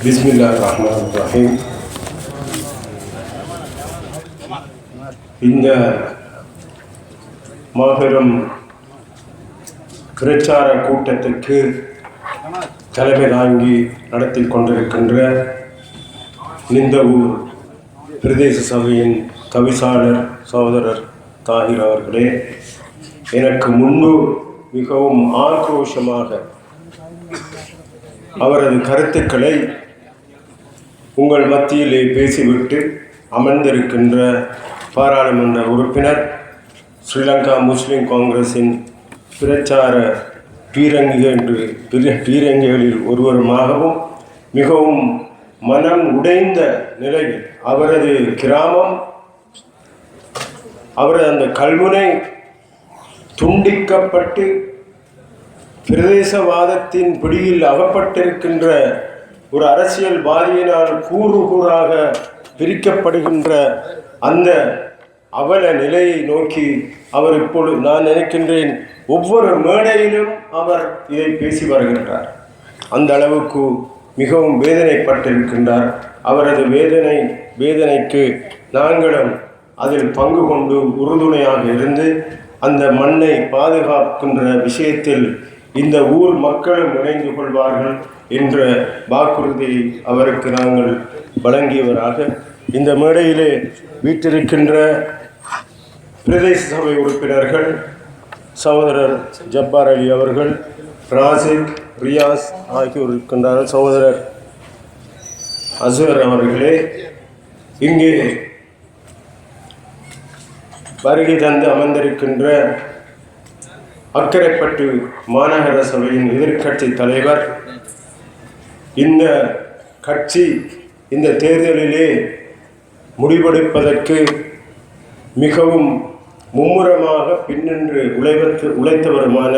பிஸ்மில்லாஹிர்ரஹ்மானிர்ரஹீம். இந்த மாபெரும் பிரச்சார கூட்டத்துக்கு தலைமை தாங்கி நடத்தி கொண்டிருக்கின்ற நிந்தவூர் பிரதேச சபையின் தவிசாளர் சகோதரர் தாஹிர் அவர்களே, எனக்கு முன்பு மிகவும் ஆக்ரோஷமாக அவரது கருத்துக்களை உங்கள் மத்தியிலே பேசிவிட்டு அமர்ந்திருக்கின்ற பாராளுமன்ற உறுப்பினர், ஸ்ரீலங்கா முஸ்லிம் காங்கிரஸின் பிரச்சார பீரங்கிகளில் ஒருவருமாகவும் மிகவும் மனம் உடைந்த நிலையில் அவரது கிராமம், அவரது அந்த கல்முனை துண்டிக்கப்பட்டு பிரதேசவாதத்தின் பிடியில் அகப்பட்டிருக்கின்ற ஒரு அரசியல்வாதியினால் கூறு கூறாக பிரிக்கப்படுகின்ற அந்த அவல நிலையை நோக்கி அவர் இப்பொழுது நான் நினைக்கின்றேன் ஒவ்வொரு மேடையிலும் அவர் இதை பேசி வருகின்றார். அந்த அளவுக்கு மிகவும் வேதனைப்பட்டிருக்கின்றார். அவரது வேதனைக்கு நாங்களும் அதில் பங்கு கொண்டு உறுதுணையாக இருந்து அந்த மண்ணை பாதுகாக்கின்ற விஷயத்தில் இந்த ஊர் மக்களும் இணைந்து கொள்வார்கள் என்ற வாக்குறுதியை அவருக்கு நாங்கள் வழங்கியவராக இந்த மேடையிலே வீற்றிருக்கின்ற பிரதேச சபை உறுப்பினர்கள் சகோதரர் ஜப்பார் அலி அவர்கள், ராசிக், ரியாஸ் ஆகியோர் இருக்கின்றார்கள். சகோதரர் அசுவர் அவர்களே, இங்கே வருகை தந்து அமர்ந்திருக்கின்ற அக்கரைப்பட்டு மாநகர சபையின் எதிர்க்கட்சி தலைவர், இந்த கட்சி இந்த தேர்தலிலே முடிவெடுப்பதற்கு மிகவும் மும்முரமாக பின்னின்று உழைத்தவருமான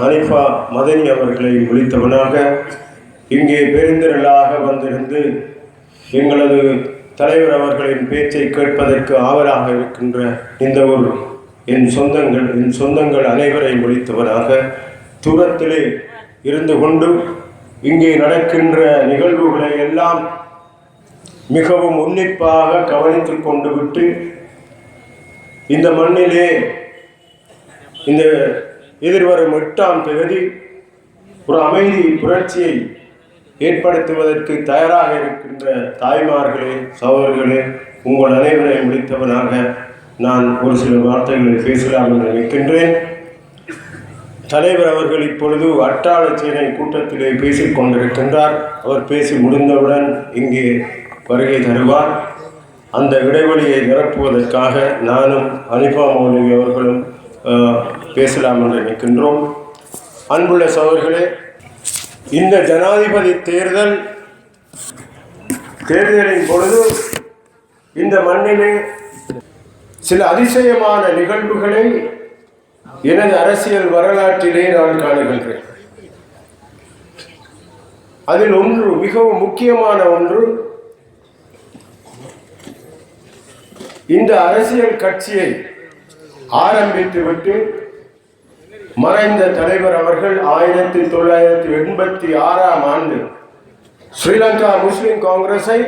ஹனிஃபா மதனி அவர்களை விழித்தவனாக இங்கே பெருந்திரளாக வந்திருந்து எங்களது தலைவர் அவர்களின் பேச்சை கேட்பதற்கு ஆவலாக இருக்கின்ற இந்த ஒரு என் சொந்தங்கள் அனைவரையும் விழித்தவனாக தூரத்திலே இருந்து கொண்டு இங்கே நடக்கின்ற நிகழ்வுகளை எல்லாம் மிகவும் உன்னிப்பாக கவனித்துக் கொண்டு விட்டு இந்த மண்ணிலே இந்த எதிர்வரும் 8ஆம் தேதி ஒரு அமைதி புரட்சியை ஏற்படுத்துவதற்கு தயாராக இருக்கின்ற தாய்மார்களே, சகோதரர்களே, உங்கள் அனைவரையும் விழித்தவனாக நான் ஒரு சில வார்த்தைகளை பேசலாம் என்று நினைக்கின்றேன். தலைவர் அவர்கள் இப்பொழுது அட்டாளச்சேனை கூட்டத்திலே பேசிக் கொண்டிருக்கின்றார். அவர் பேசி முடிந்தவுடன் இங்கே வருகை தருவார். அந்த இடைவெளியை நிரப்புவதற்காக நானும் ஹனிஃபா மௌலவி அவர்களும் பேசலாம் என்று நினைக்கின்றோம். அன்புள்ள சகோதரர்களே, இந்த ஜனாதிபதி தேர்தலின் பொழுது இந்த மண்ணிலே சில அதிசயமான நிகழ்வுகளை எனது அரசியல் வரலாற்றிலே நான் காணுகின்றேன். அதில் ஒன்று, மிகவும் முக்கியமான ஒன்று, இந்த அரசியல் கட்சியை ஆரம்பித்துவிட்டு மறைந்த தலைவர் அவர்கள் 1986ஆம் ஆண்டு ஸ்ரீலங்கா முஸ்லிம் காங்கிரஸை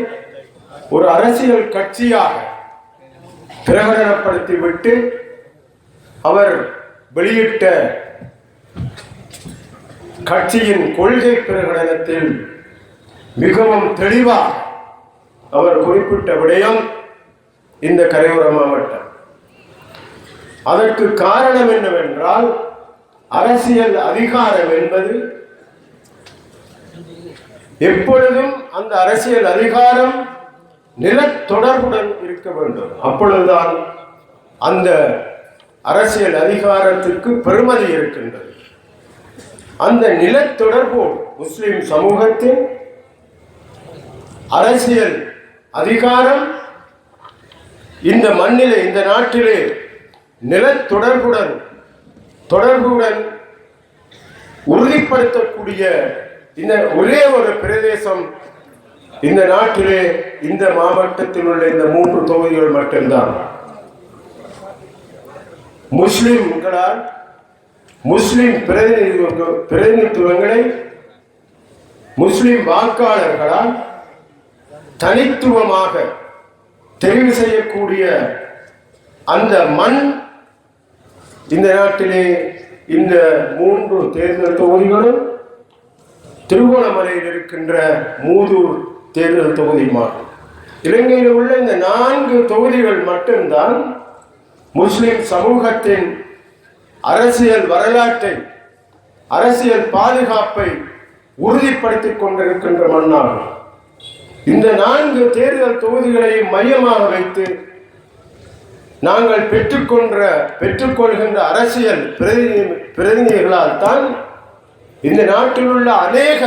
ஒரு அரசியல் கட்சியாக பிரகடனப்படுத்திவிட்டு அவர் வெளியிட்ட கட்சியின் கொள்கை பிரகடனத்தில் மிகவும் தெளிவாக அவர் குறிப்பிட்ட விடயம் இந்த கரையோர மாவட்டம். அதற்கு காரணம் என்னவென்றால், அரசியல் அதிகாரம் என்பது எப்பொழுதும் அந்த அரசியல் அதிகாரம் நிலத்தொடர்புடன் இருக்க வேண்டும். அப்பொழுதுதான் அந்த அரசியல் அதிகாரத்திற்கு பெருமதி இருக்கின்றது. அந்த நிலத்தொடர்போடு முஸ்லிம் சமூகத்தின் அரசியல் அதிகாரம் இந்த மண்ணிலே, இந்த நாட்டிலே நிலத்தொடர்புடன் உறுதிப்படுத்தக்கூடிய இந்த ஒரே ஒரு பிரதேசம் இந்த நாட்டிலே, இந்த மாவட்டத்தில் உள்ள இந்த 3 தொகுதிகள் மட்டும்தான். முஸ்லிம்களால் முஸ்லிம் பிரதிநிதித்துவங்களை முஸ்லிம் வாக்காளர்களால் தனித்துவமாக தெரிவு செய்யக்கூடிய அந்த மண் இந்த நாட்டிலே இந்த 3 தேர்தல் தொகுதிகளும் திருகோணமலையில் இருக்கின்ற மூதூர் தேர்தல் தொகுதியுமாகும். இலங்கையில் உள்ள இந்த 4 தொகுதிகள் மட்டும்தான் முஸ்லிம் சமூகத்தின் அரசியல் வரலாற்றை, அரசியல் பாதுகாப்பை உறுதிப்படுத்திக் கொண்டிருக்கின்ற மண்ணாகும். இந்த 4 தேர்தல் தொகுதிகளை மையமாக வைத்து நாங்கள் பெற்றுக்கொள்கின்ற அரசியல் பிரதிநிதிகளால் தான் இந்த நாட்டில் உள்ள அநேக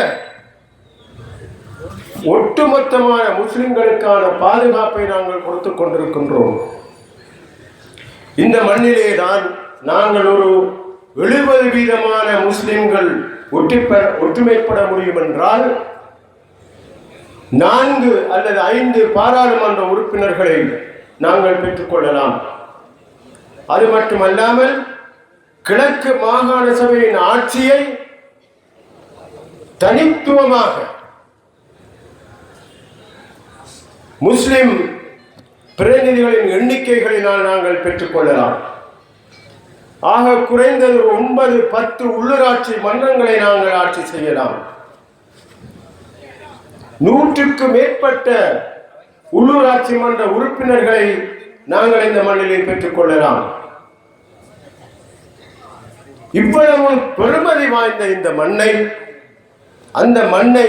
ஒட்டுமொத்தமான முஸ்லிம்களுக்கான பாதுகாப்பை நாங்கள் கொடுத்துக் கொண்டிருக்கின்றோம். இந்த மண்ணிலே தான் நாங்கள் ஒரு 70% முஸ்லிம்கள் ஒற்றுமைப்பட முடியும் என்றால் 4 அல்லது 5 பாராளுமன்ற உறுப்பினர்களை நாங்கள் பெற்றுக்கொள்ளலாம். அது மட்டுமல்லாமல் கிழக்கு மாகாண சபையின் ஆட்சியை தனித்துவமாக முஸ்லிம் பிரதிநிதிகளின் எண்ணிக்கைகளினால் நாங்கள் பெற்றுக்கொள்ளலாம். ஆக குறைந்தது 9-10 உள்ளூராட்சி மன்றங்களை நாங்கள் ஆட்சி செய்யலாம். 100க்கு மேற்பட்ட உள்ளூராட்சி மன்ற உறுப்பினர்களை நாங்கள் இந்த மண்ணிலே பெற்றுக்கொள்ளலாம். இவ்வளவு பெருமதி வாய்ந்த இந்த மண்ணை, அந்த மண்ணை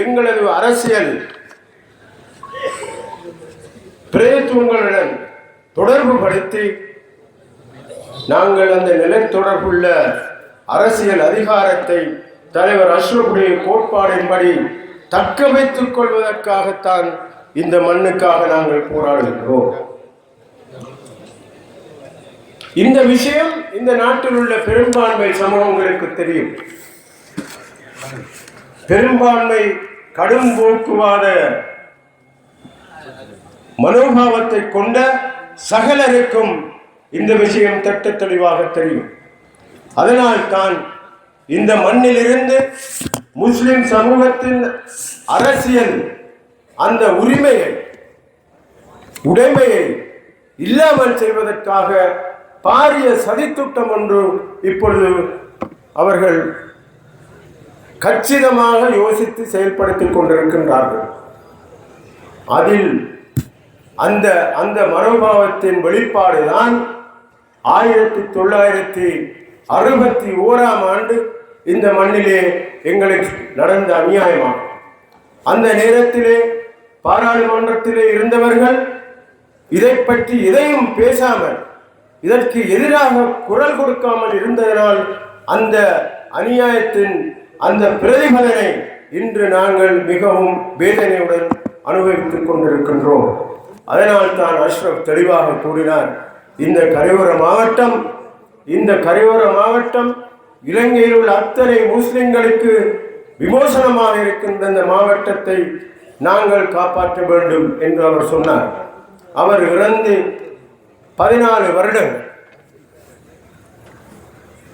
எங்களது அரசியல் பிரதித்துவங்களுடன் தொடர்பு படுத்தி நாங்கள் அந்த நிலை தொடர்புள்ள அரசியல் அதிகாரத்தை தலைவர் அஷ்ரஃபுடைய கோட்பாடின்படி தக்க வைத்துக் கொள்வதற்காகத்தான் இந்த மண்ணுக்காக நாங்கள் போராடுகின்றோம். இந்த விஷயம் இந்த நாட்டில் உள்ள பெரும்பான்மை சமூகங்களுக்கு தெரியும். பெரும்பான்மை கடும் போக்குவாத மனோபாவத்தை கொண்ட சகலருக்கும் இந்த விஷயம் திட்ட தெளிவாக தெரியும். அதனால் தான் இந்த மண்ணிலிருந்து முஸ்லிம் சமூகத்தின் அரசியல் அந்த உடைமையை இல்லாமல் செய்வதற்காக பாரிய சதித்திட்டம் ஒன்று இப்பொழுது அவர்கள் கச்சிதமாக யோசித்து செயல்படுத்திக் கொண்டிருக்கின்றார்கள். அதில் அந்த மனோபாவத்தின் வெளிப்பாடுதான் 1961ஆம் ஆண்டு இந்த மண்ணிலே எங்களுக்கு நடந்த அநியாயமாகும். அந்த நேரத்திலே பாராளுமன்றத்திலே இருந்தவர்கள் இதை பற்றி எதையும் பேசாமல், இதற்கு எதிராக குரல் கொடுக்காமல் இருந்ததனால் அந்த அநியாயத்தின் அந்த பிரதிபலனை இன்று நாங்கள் மிகவும் வேதனையுடன் அனுபவித்துக் கொண்டிருக்கின்றோம். அதனால் தான் அஷ்ரஃப் தெளிவாக கூறினார், இந்த கரையோர மாவட்டம் இலங்கையில் உள்ள அத்தனை முஸ்லிம்களுக்கு விமோசனமாக இருக்கின்ற இந்த மாவட்டத்தை நாங்கள் காப்பாற்ற வேண்டும் என்று அவர் சொன்னார். அவர் இறந்து 14 வருடங்கள்.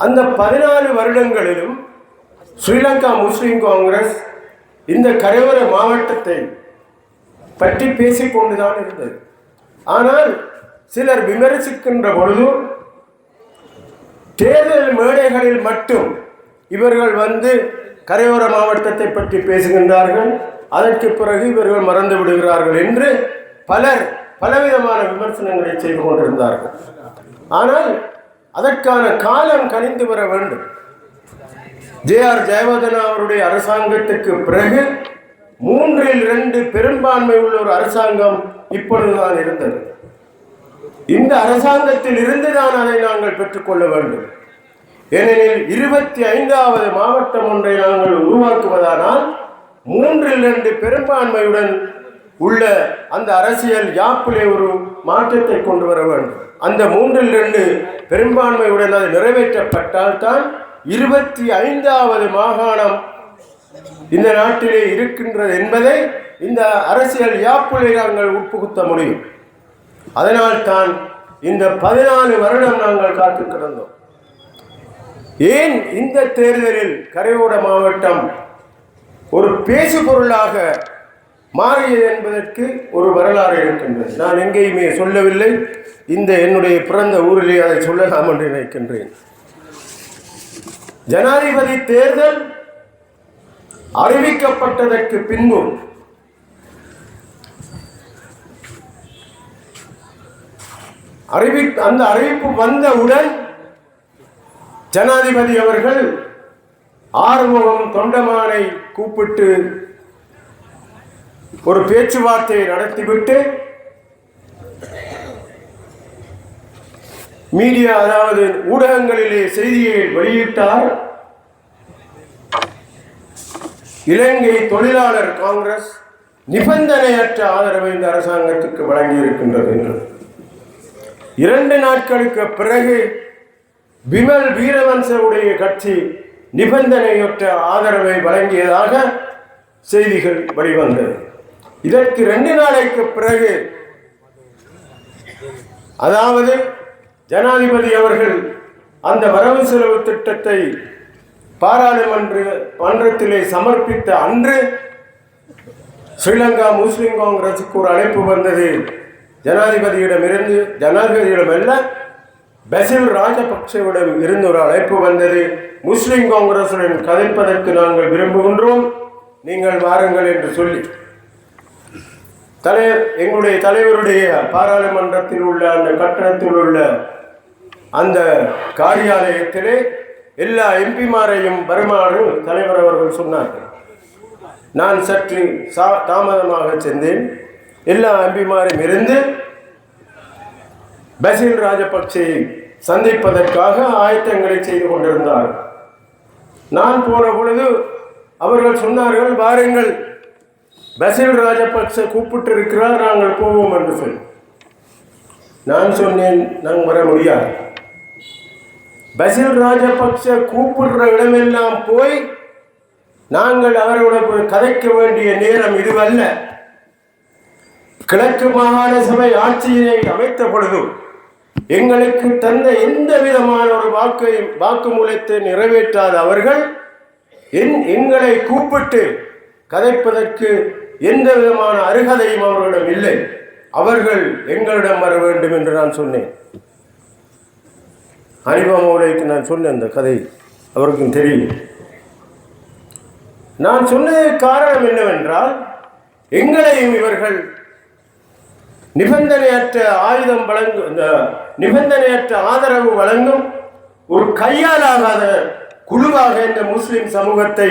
அந்த 14 வருடங்களிலும் ஸ்ரீலங்கா முஸ்லிம் காங்கிரஸ் இந்த கரையோர மாவட்டத்தை பற்றி பேசிக்கொண்டுதான் இருந்தது. ஆனால் சிலர் விமர்சிக்கின்ற பொழுது தேர்தல் மேடைகளில் மட்டும் இவர்கள் வந்து கரையோர மாவட்டத்தை பற்றி பேசுகின்றார்கள், அதற்கு பிறகு இவர்கள் மறந்து விடுகிறார்கள் என்று பலர் பலவிதமான விமர்சனங்களை செய்து கொண்டிருந்தார்கள். ஆனால் அதற்கான காலம் கனிந்து வர வேண்டும். ஜே.ஆர். ஜெயவர்தனா அவருடைய அரசாங்கத்துக்கு பிறகு 3/2 பெரும்பான்மை உள்ள ஒரு அரசாங்கம் இப்பொழுதுதான் இருந்தது. இந்த அரசாங்கத்தில் இருந்துதான் அதை நாங்கள் பெற்றுக்கொள்ள வேண்டும். ஏனெனில் 25வது மாவட்டம் ஒன்றை நாங்கள் உருவாக்குவதானால் 3/2 பெரும்பான்மையுடன் உள்ள அந்த அரசியல் யாப்பிலே ஒரு மாற்றத்தை கொண்டு வர வேண்டும். அந்த 3/2 பெரும்பான்மையுடன் அது நிறைவேற்றப்பட்டால் தான் 25வது மாகாணம் இந்த நாட்டிலே இருக்கின்றது என்பதை இந்த அரசியல் யாப்பிலே நாங்கள் உட்புகுத்த முடியும். அதனால் தான் இந்த 14 வருடம் நாங்கள் காத்து கிடந்தோம். ஏன் இந்த தேர்தலில் கரையோர மாவட்டம் ஒரு பேசு பொருளாக மாறியது என்பதற்கு ஒரு வரலாறு இருக்கின்றது. நான் எங்கேயுமே சொல்லவில்லை, இந்த என்னுடைய பிறந்த ஊரிலே அதை சொல்லலாம் என்று நினைக்கின்றேன். ஜனாதிபதி தேர்தல் அறிவிக்கப்பட்டதற்கு பின்பு அந்த அறிவிப்பு வந்தவுடன் ஜனாதிபதி அவர்கள் ஆறுமுகம் தொண்டமானை கூப்பிட்டு ஒரு பேச்சுவார்த்தையை நடத்திவிட்டு மீடியா, அதாவது ஊடகங்களிலே செய்தியை வெளியிட்டார். இலங்கை தொழிலாளர் காங்கிரஸ் நிபந்தனையற்ற ஆதரவை இந்த அரசாங்கத்துக்கு வழங்கி இருக்கின்றது என்று. 2 நாட்களுக்கு பிறகு விமல் வீரவன்சவுடைய கட்சி நிபந்தனையற்ற ஆதரவை வழங்கியதாக செய்திகள் வெளிவந்தது. இதற்கு 2 நாளைக்கு பிறகு, அதாவது ஜனாதிபதி அவர்கள் அந்த வரவு செலவு திட்டத்தை பாராளுமன்றத்திலே சமர்ப்பித்த அன்று ஸ்ரீலங்கா முஸ்லிம் காங்கிரசுக்கு ஒரு அழைப்பு வந்தது. ஜனாதிபதியிடம் அல்ல, பசில் ராஜபக்சேவிடம் இருந்து ஒரு அழைப்பு வந்தது. முஸ்லிம் காங்கிரசுடன் கதைப்பதற்கு நாங்கள் விரும்புகின்றோம், நீங்கள் வாருங்கள் என்று சொல்லி எங்களுடைய தலைவருடைய பாராளுமன்றத்தில் உள்ள அந்த கட்டணத்தில் உள்ள அந்த காரியாலயத்திலே எல்லா எம்பிமாரையும் வருமாறு தலைவர் அவர்கள் சொன்னார்கள். நான் சற்று தாமதமாக சென்றேன். எல்லா எம்பிமாரும் இருந்து பசில் ராஜபக்சேயை சந்திப்பதற்காக ஆயத்தங்களை செய்து கொண்டிருந்தார். நான் போன பொழுது அவர்கள் சொன்னார்கள், வாருங்கள், பசில் ராஜபக்சே கூப்பிட்டு இருக்கிறார், நாங்கள் போவோம் என்று சொல்லி. நான் சொன்னேன், நாங்கள் வர முடியாது. பசில் ராஜபக்சே கூப்பிடுற இடமெல்லாம் போய் நாங்கள் அவரோட கதைக்க வேண்டிய நேரம் இதுவல்ல. கிழக்கு மாகாண சபை ஆட்சியை அமைத்த பொழுது எங்களுக்கு தந்த எந்த விதமான ஒரு வாக்குமூலத்தை நிறைவேற்றாத அவர்கள் எங்களை கூப்பிட்டு கதைப்பதற்கு எந்த விதமான அருகதையும் அவர்களிடம் இல்லை. அவர்கள் எங்களிடம் வர வேண்டும் என்று நான் சொன்னேன். ஹனிபாமோலைக்கு நான் சொன்ன அந்த கதை அவருக்கும் தெரியும். நான் சொன்னதற்கு காரணம் என்னவென்றால், எங்களையும் இவர்கள் நிபந்தனையற்ற நிபந்தனையற்ற ஆதரவு வழங்கும் ஒரு கையாலாகாத குழுவாக இந்த முஸ்லிம் சமூகத்தை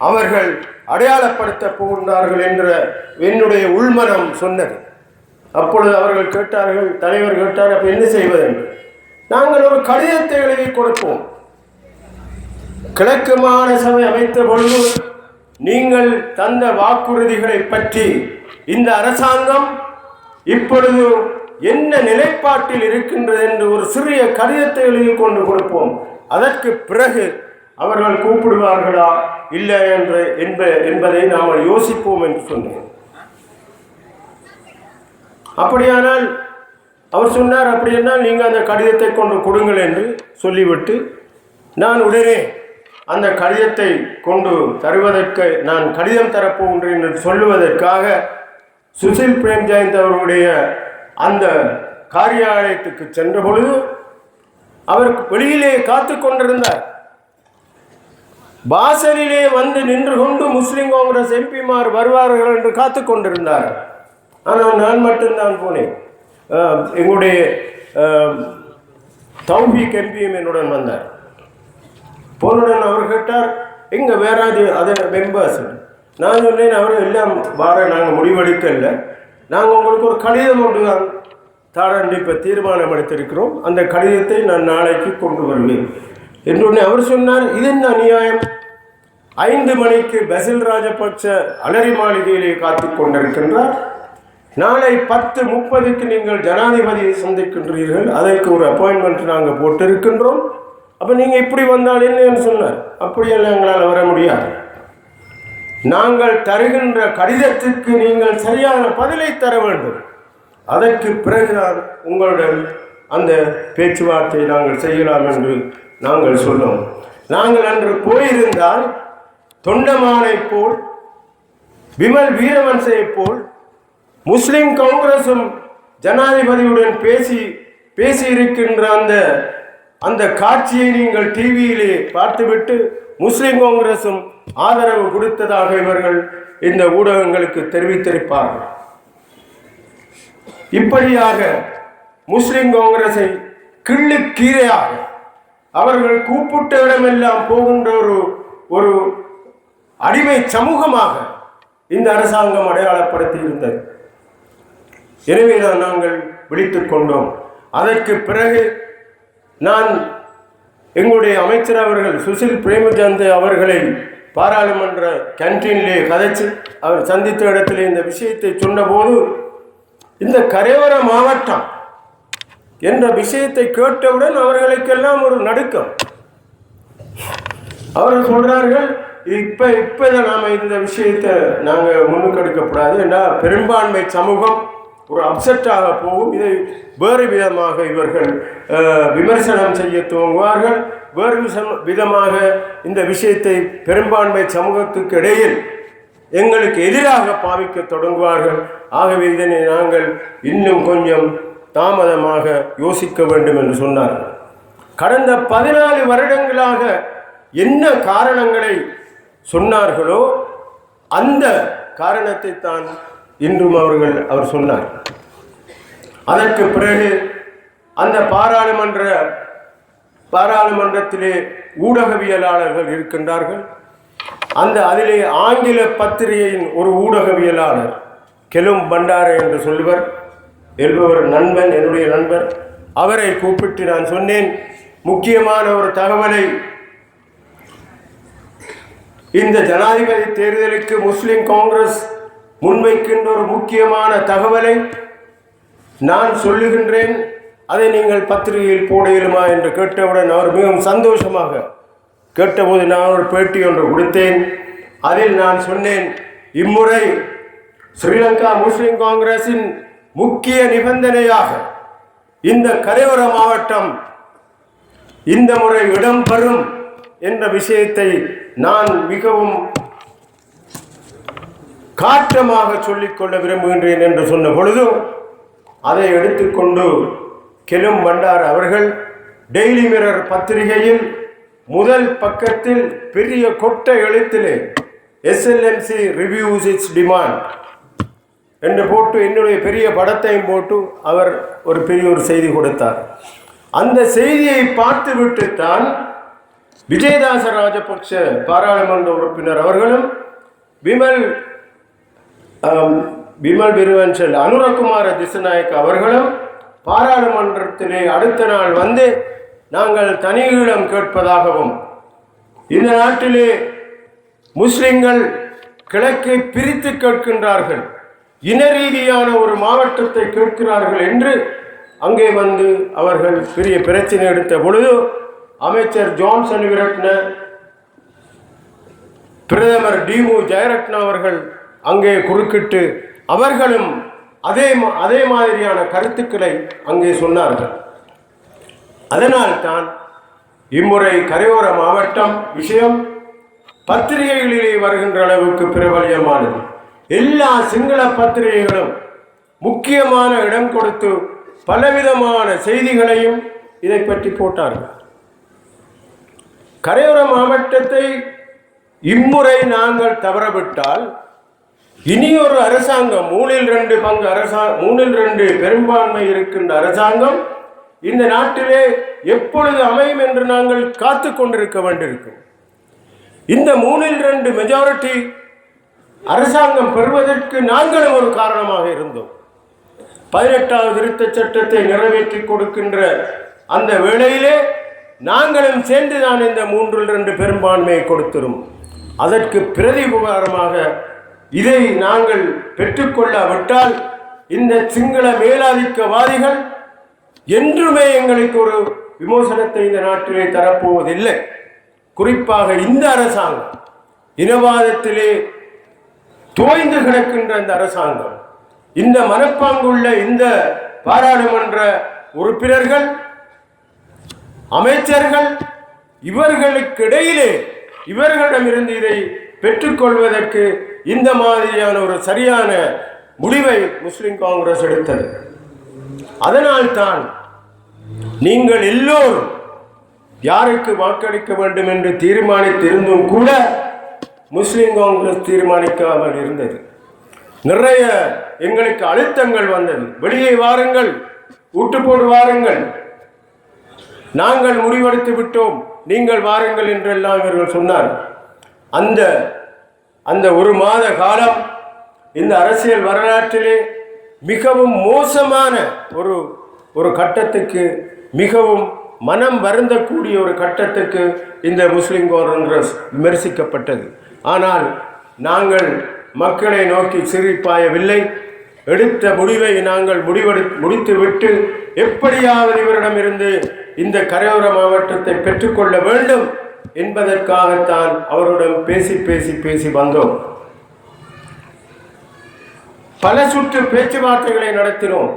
அவர்கள் அடையாளப்படுத்த போகின்றார்கள் என்ற என்னுடைய உள்மனம் சொன்னது. அப்பொழுது அவர்கள் கேட்டார்கள், தலைவர் கேட்டார், அப்ப என்ன செய்வது என்று. நாங்கள் ஒரு கடிதத்தை எழுதி கொடுப்போம். கிழக்கு மாகாண சபை அமைத்த பொழுது நீங்கள் தந்த வாக்குறுதிகளை பற்றி இந்த அரசாங்கம் இப்பொழுது என்ன நிலைப்பாட்டில் இருக்கின்றது என்று ஒரு சிறிய கடிதத்தை எழுதி கொண்டு கொடுப்போம். அதற்கு பிறகு அவர்கள் கூப்பிடுவார்களா இல்லை என்பதை நாம் யோசிப்போம் என்று சொன்னேன். அப்படியானால் அவர் சொன்னார், அப்படியானால் நீங்கள் அந்த கடிதத்தை கொண்டு கொடுங்கள் என்று சொல்லிவிட்டு, நான் உடனே அந்த கடிதத்தை கொண்டு தருவதற்கு நான் கடிதம் தரப்போகின்றேன் என்று சொல்லுவதற்காக சுசில் பிரேம்ஜயந்த் அவருடைய அந்த காரியாலயத்துக்கு சென்ற பொழுது அவர் வெளியிலே காத்து கொண்டிருந்தார். வாசலிலே வந்து நின்று கொண்டு முஸ்லிம் காங்கிரஸ் எம்பிமார் வருவார்கள் என்று காத்து கொண்டிருந்தார். ஆனால் நான் மட்டும்தான் போனேன். எங்களுடைய தௌஃபீக் எம்பியும் என்னுடன் வந்தார். போனுடன் அவர் கேட்டார், எங்கே வேறாது அதை மெம்பர்ஸ். நான் சொன்னேன், அவர்கள் எல்லாம் வார நாங்கள் முடிவெடுக்கல, நாங்கள் உங்களுக்கு ஒரு கடிதம் ஒன்று தான் தாராண்டி இப்போ தீர்மானம் எடுத்திருக்கிறோம், அந்த கடிதத்தை நான் நாளைக்கு கொண்டு வருவேன் என்று அவர் சொன்னார். இது என்ன அநியாயம்? 5 மணிக்கு பசில் ராஜபக்ச அலரி மாளிகையிலே காத்து கொண்டிருக்கின்றார். நாளை 10:30 நீங்கள் ஜனாதிபதியை சந்திக்கின்றீர்கள், அதற்கு ஒரு அப்பாயின்மெண்ட் நாங்கள் போட்டிருக்கின்றோம். அப்போ நீங்கள் இப்படி வந்தால் என்னன்னு சொன்னார். அப்படியெல்லாம் எங்களால் வர முடியாது. நாங்கள் தருகின்ற கடிதத்திற்கு நீங்கள் சரியான பதிலை தர வேண்டும். அதற்கு பிறகுதான் உங்களுடன் அந்த பேச்சுவார்த்தையை நாங்கள் செய்யலாம் என்று நாங்கள் சொன்னோம். நாங்கள் அன்று போயிருந்தால் தொண்டமானை போல் விமல் வீரவன்சையை போல் முஸ்லிம் காங்கிரசும் ஜனாதிபதியுடன் பேசியிருக்கின்ற அந்த காட்சியை நீங்கள் டிவியிலே பார்த்துவிட்டு முஸ்லிம் காங்கிரசும் ஆதரவு கொடுத்ததாக இவர்கள் இந்த ஊடகங்களுக்கு தெரிவித்திருப்பார்கள். இப்படியாக முஸ்லிம் காங்கிரஸை கிள்ளு கீரையாக அவர்கள் கூப்பிட்ட இடமெல்லாம் போகின்ற ஒரு அடிமை சமூகமாக இந்த அரசாங்கம் அடையாளப்படுத்தி இருந்தது. எனவேதான் நாங்கள் விழித்துக் கொண்டோம். அதற்கு பிறகு நான் எங்களுடைய அமைச்சர் அவர்கள் சுசில் பிரேமச்சந்த் அவர்களை பாராளுமன்ற கேன்டீனிலே கதைச்சு அவர் சந்தித்த இடத்திலே இந்த விஷயத்தை சொன்னபோது இந்த கரையோர மாவட்டம் என்ற விஷயத்தை கேட்டவுடன் அவர்களுக்கெல்லாம் ஒரு நடுக்கம். அவர்கள் சொல்றார்கள், இப்பதான் நாம இந்த விஷயத்தை நாங்கள் முன்னுக்கெடுக்கப்படாது, ஏன்னா பெரும்பான்மை சமூகம் ஒரு அப்செட்டாக போகும், இதை வேறு விதமாக இவர்கள் விமர்சனம் செய்ய துவங்குவார்கள், வேறு விதமாக இந்த விஷயத்தை பெரும்பான்மை சமூகத்துக்கு இடையில் எங்களுக்கு எதிராக பாவிக்க தொடங்குவார்கள். ஆகவே இதனை நாங்கள் இன்னும் கொஞ்சம் தாமதமாக யோசிக்க வேண்டும் என்று சொன்னார்கள். கடந்த 14 வருடங்களாக என்ன காரணங்களை சொன்னார்களோ அந்த காரணத்தை தான் இன்றும் அவர் சொன்னார். அதற்கு பிறகு அந்த பாராளுமன்றத்திலே ஊடகவியலாளர்கள் இருக்கின்றார்கள். அதிலே ஆங்கில பத்திரிகையின் ஒரு ஊடகவியலாளர் கெலும் பண்டாரே என்று சொல்லுவர் என்பவர் நண்பன், என்னுடைய நண்பர். அவரை கூப்பிட்டு நான் சொன்னேன், முக்கியமான ஒரு தகவலை, இந்த ஜனாதிபதி தேர்தலுக்கு முஸ்லிம் காங்கிரஸ் முன்வைக்கின்ற ஒரு முக்கியமான தகவலை நான் சொல்லுகின்றேன், அதை நீங்கள் பத்திரிகையில் போட இயலுமா என்று கேட்டவுடன் அவர் மிகவும் சந்தோஷமாக கேட்டபோது நான் ஒரு பேட்டி ஒன்று கொடுத்தேன். அதில் நான் சொன்னேன், இம்முறை ஸ்ரீலங்கா முஸ்லிம் காங்கிரஸின் முக்கிய நிபந்தனையாக இந்த கரையோர மாவட்டம் இந்த முறை இடம்பெறும் என்ற விஷயத்தை நான் மிகவும் காட்டமாக சொல்லிக்கொள்ள விரும்புகின்றேன் என்று சொன்ன பொழுது அதை எடுத்துக்கொண்டு கெலும் பண்டார் அவர்கள் டெய்லி மிரர் பத்திரிகையில் முதல் பக்கத்தில் பெரிய கொட்ட எழுத்திலே SLMC ரிவ்யூஸ் இட்ஸ் டிமாண்ட் என்று போட்டு என்னுடைய பெரிய படத்தையும் போட்டு அவர் ஒரு பெரிய ஒரு செய்தி கொடுத்தார். அந்த செய்தியை பார்த்துவிட்டு தான் விஜயதாச ராஜபக்ஷ பாராளுமன்ற உறுப்பினர் அவர்களும் விமல் வீரவன்சல் அனுரகுமார திசநாயக்க அவர்களும் பாராளுமன்றத்திலே அடுத்த நாள் வந்து நாங்கள் தனியிடம் கேட்பதாகவும் இந்த நாட்டிலே முஸ்லிம்கள் கிழக்கை பிரித்து கேட்கின்றார்கள், இன ரீதியான ஒரு மாவட்டத்தை கேட்கிறார்கள் என்று அங்கே வந்து அவர்கள் பெரிய பிரச்சனை எடுத்த பொழுது அமைச்சர் ஜான்சன் விரட்ன, பிரதமர் டிமு ஜெயரத்ன அவர்கள் அங்கே குறுக்கிட்டு அவர்களும் அதே மாதிரியான கருத்துக்களை அங்கே சொன்னார்கள். அதனால் தான் இம்முறை கரையோர மாவட்டம் விஷயம் பத்திரிகைகளிலே வருகின்ற அளவுக்கு பிரபல்யமானது. எல்லா சிங்கள பத்திரிகைகளும் முக்கியமான இடம் கொடுத்து பலவிதமான செய்திகளையும் இதை பற்றி போட்டார்கள். கரையோர மாவட்டத்தை இம்முறை நாங்கள் தவறவிட்டால் இனியொரு அரசாங்கம், 3/2 பெரும்பான்மை இருக்கின்ற அரசாங்கம் இந்த நாட்டிலே எப்பொழுது அமையும் என்று நாங்கள் காத்து கொண்டிருக்க வேண்டியிருக்கும். இந்த 3/2 மெஜாரிட்டி அரசாங்கம் பெறுவதற்கு நாங்களும் ஒரு காரணமாக இருந்தோம். 18வது திருத்தச் சட்டத்தை நிறைவேற்றி கொடுக்கின்ற அந்த வேளையிலே நாங்களும் சேர்ந்துதான் இந்த 3/2 பெரும்பான்மையை கொடுத்திரும். அதற்கு பிரதிபகாரமாக இதை நாங்கள் பெற்றுக்கொள்ளாவிட்டால் இந்த சிங்கள மேலாதிக்கவாதிகள் என்றுமே எங்களுக்கு ஒரு விமோசனத்தை இந்த நாட்டிலே தரப்போவதில்லை. குறிப்பாக இந்த அரசாங்கம், இனவாதத்திலே தோய்ந்து கிடக்கின்ற இந்த அரசாங்கம், இந்த மனப்பாங்குள்ள இந்த பாராளுமன்ற உறுப்பினர்கள், அமைச்சர்கள், இவர்களுக்கு இடையிலே இவர்களிடமிருந்து இதை பெற்றுக்கொள்வதற்கு இந்த மாதிரியான ஒரு சரியான முடிவை முஸ்லிம் காங்கிரஸ் எடுத்தது. அதனால்தான் நீங்கள் எல்லோரும் யாருக்கு வாக்களிக்க வேண்டும் என்று தீர்மானித்திருந்தும் கூட முஸ்லிம் காங்கிரஸ் தீர்மானிக்காமல் இருந்தது. நிறைய எங்களுக்கு அழுத்தங்கள் வந்தது. வெளியே வாருங்கள், ஊட்டு போடு வாருங்கள், நாங்கள் முடிவெடுத்து விட்டோம், நீங்கள் வாருங்கள் என்றெல்லாம் இவர்கள் சொன்னார். அந்த ஒரு மாத காலம் இந்த அரசியல் வரலாற்றிலே மிகவும் மோசமான ஒரு கட்டத்துக்கு, மிகவும் மனம் வருந்தக்கூடிய ஒரு கட்டத்துக்கு இந்த முஸ்லிம் காங்கிரஸ் விமர்சிக்கப்பட்டது. ஆனால் நாங்கள் மக்களை நோக்கி சிரிப்பாயவில்லை. எடுத்த முடிவை நாங்கள் முடித்துவிட்டு எப்படியாவது இவரிடமிருந்து இந்த கரையோர மாவட்டத்தை பெற்றுக்கொள்ள வேண்டும் என்பதற்காகத்தான் அவருடன் பேசி பேசி பேசி வந்தோம். பல சுற்று பேச்சுவார்த்தைகளை நடத்தினோம்.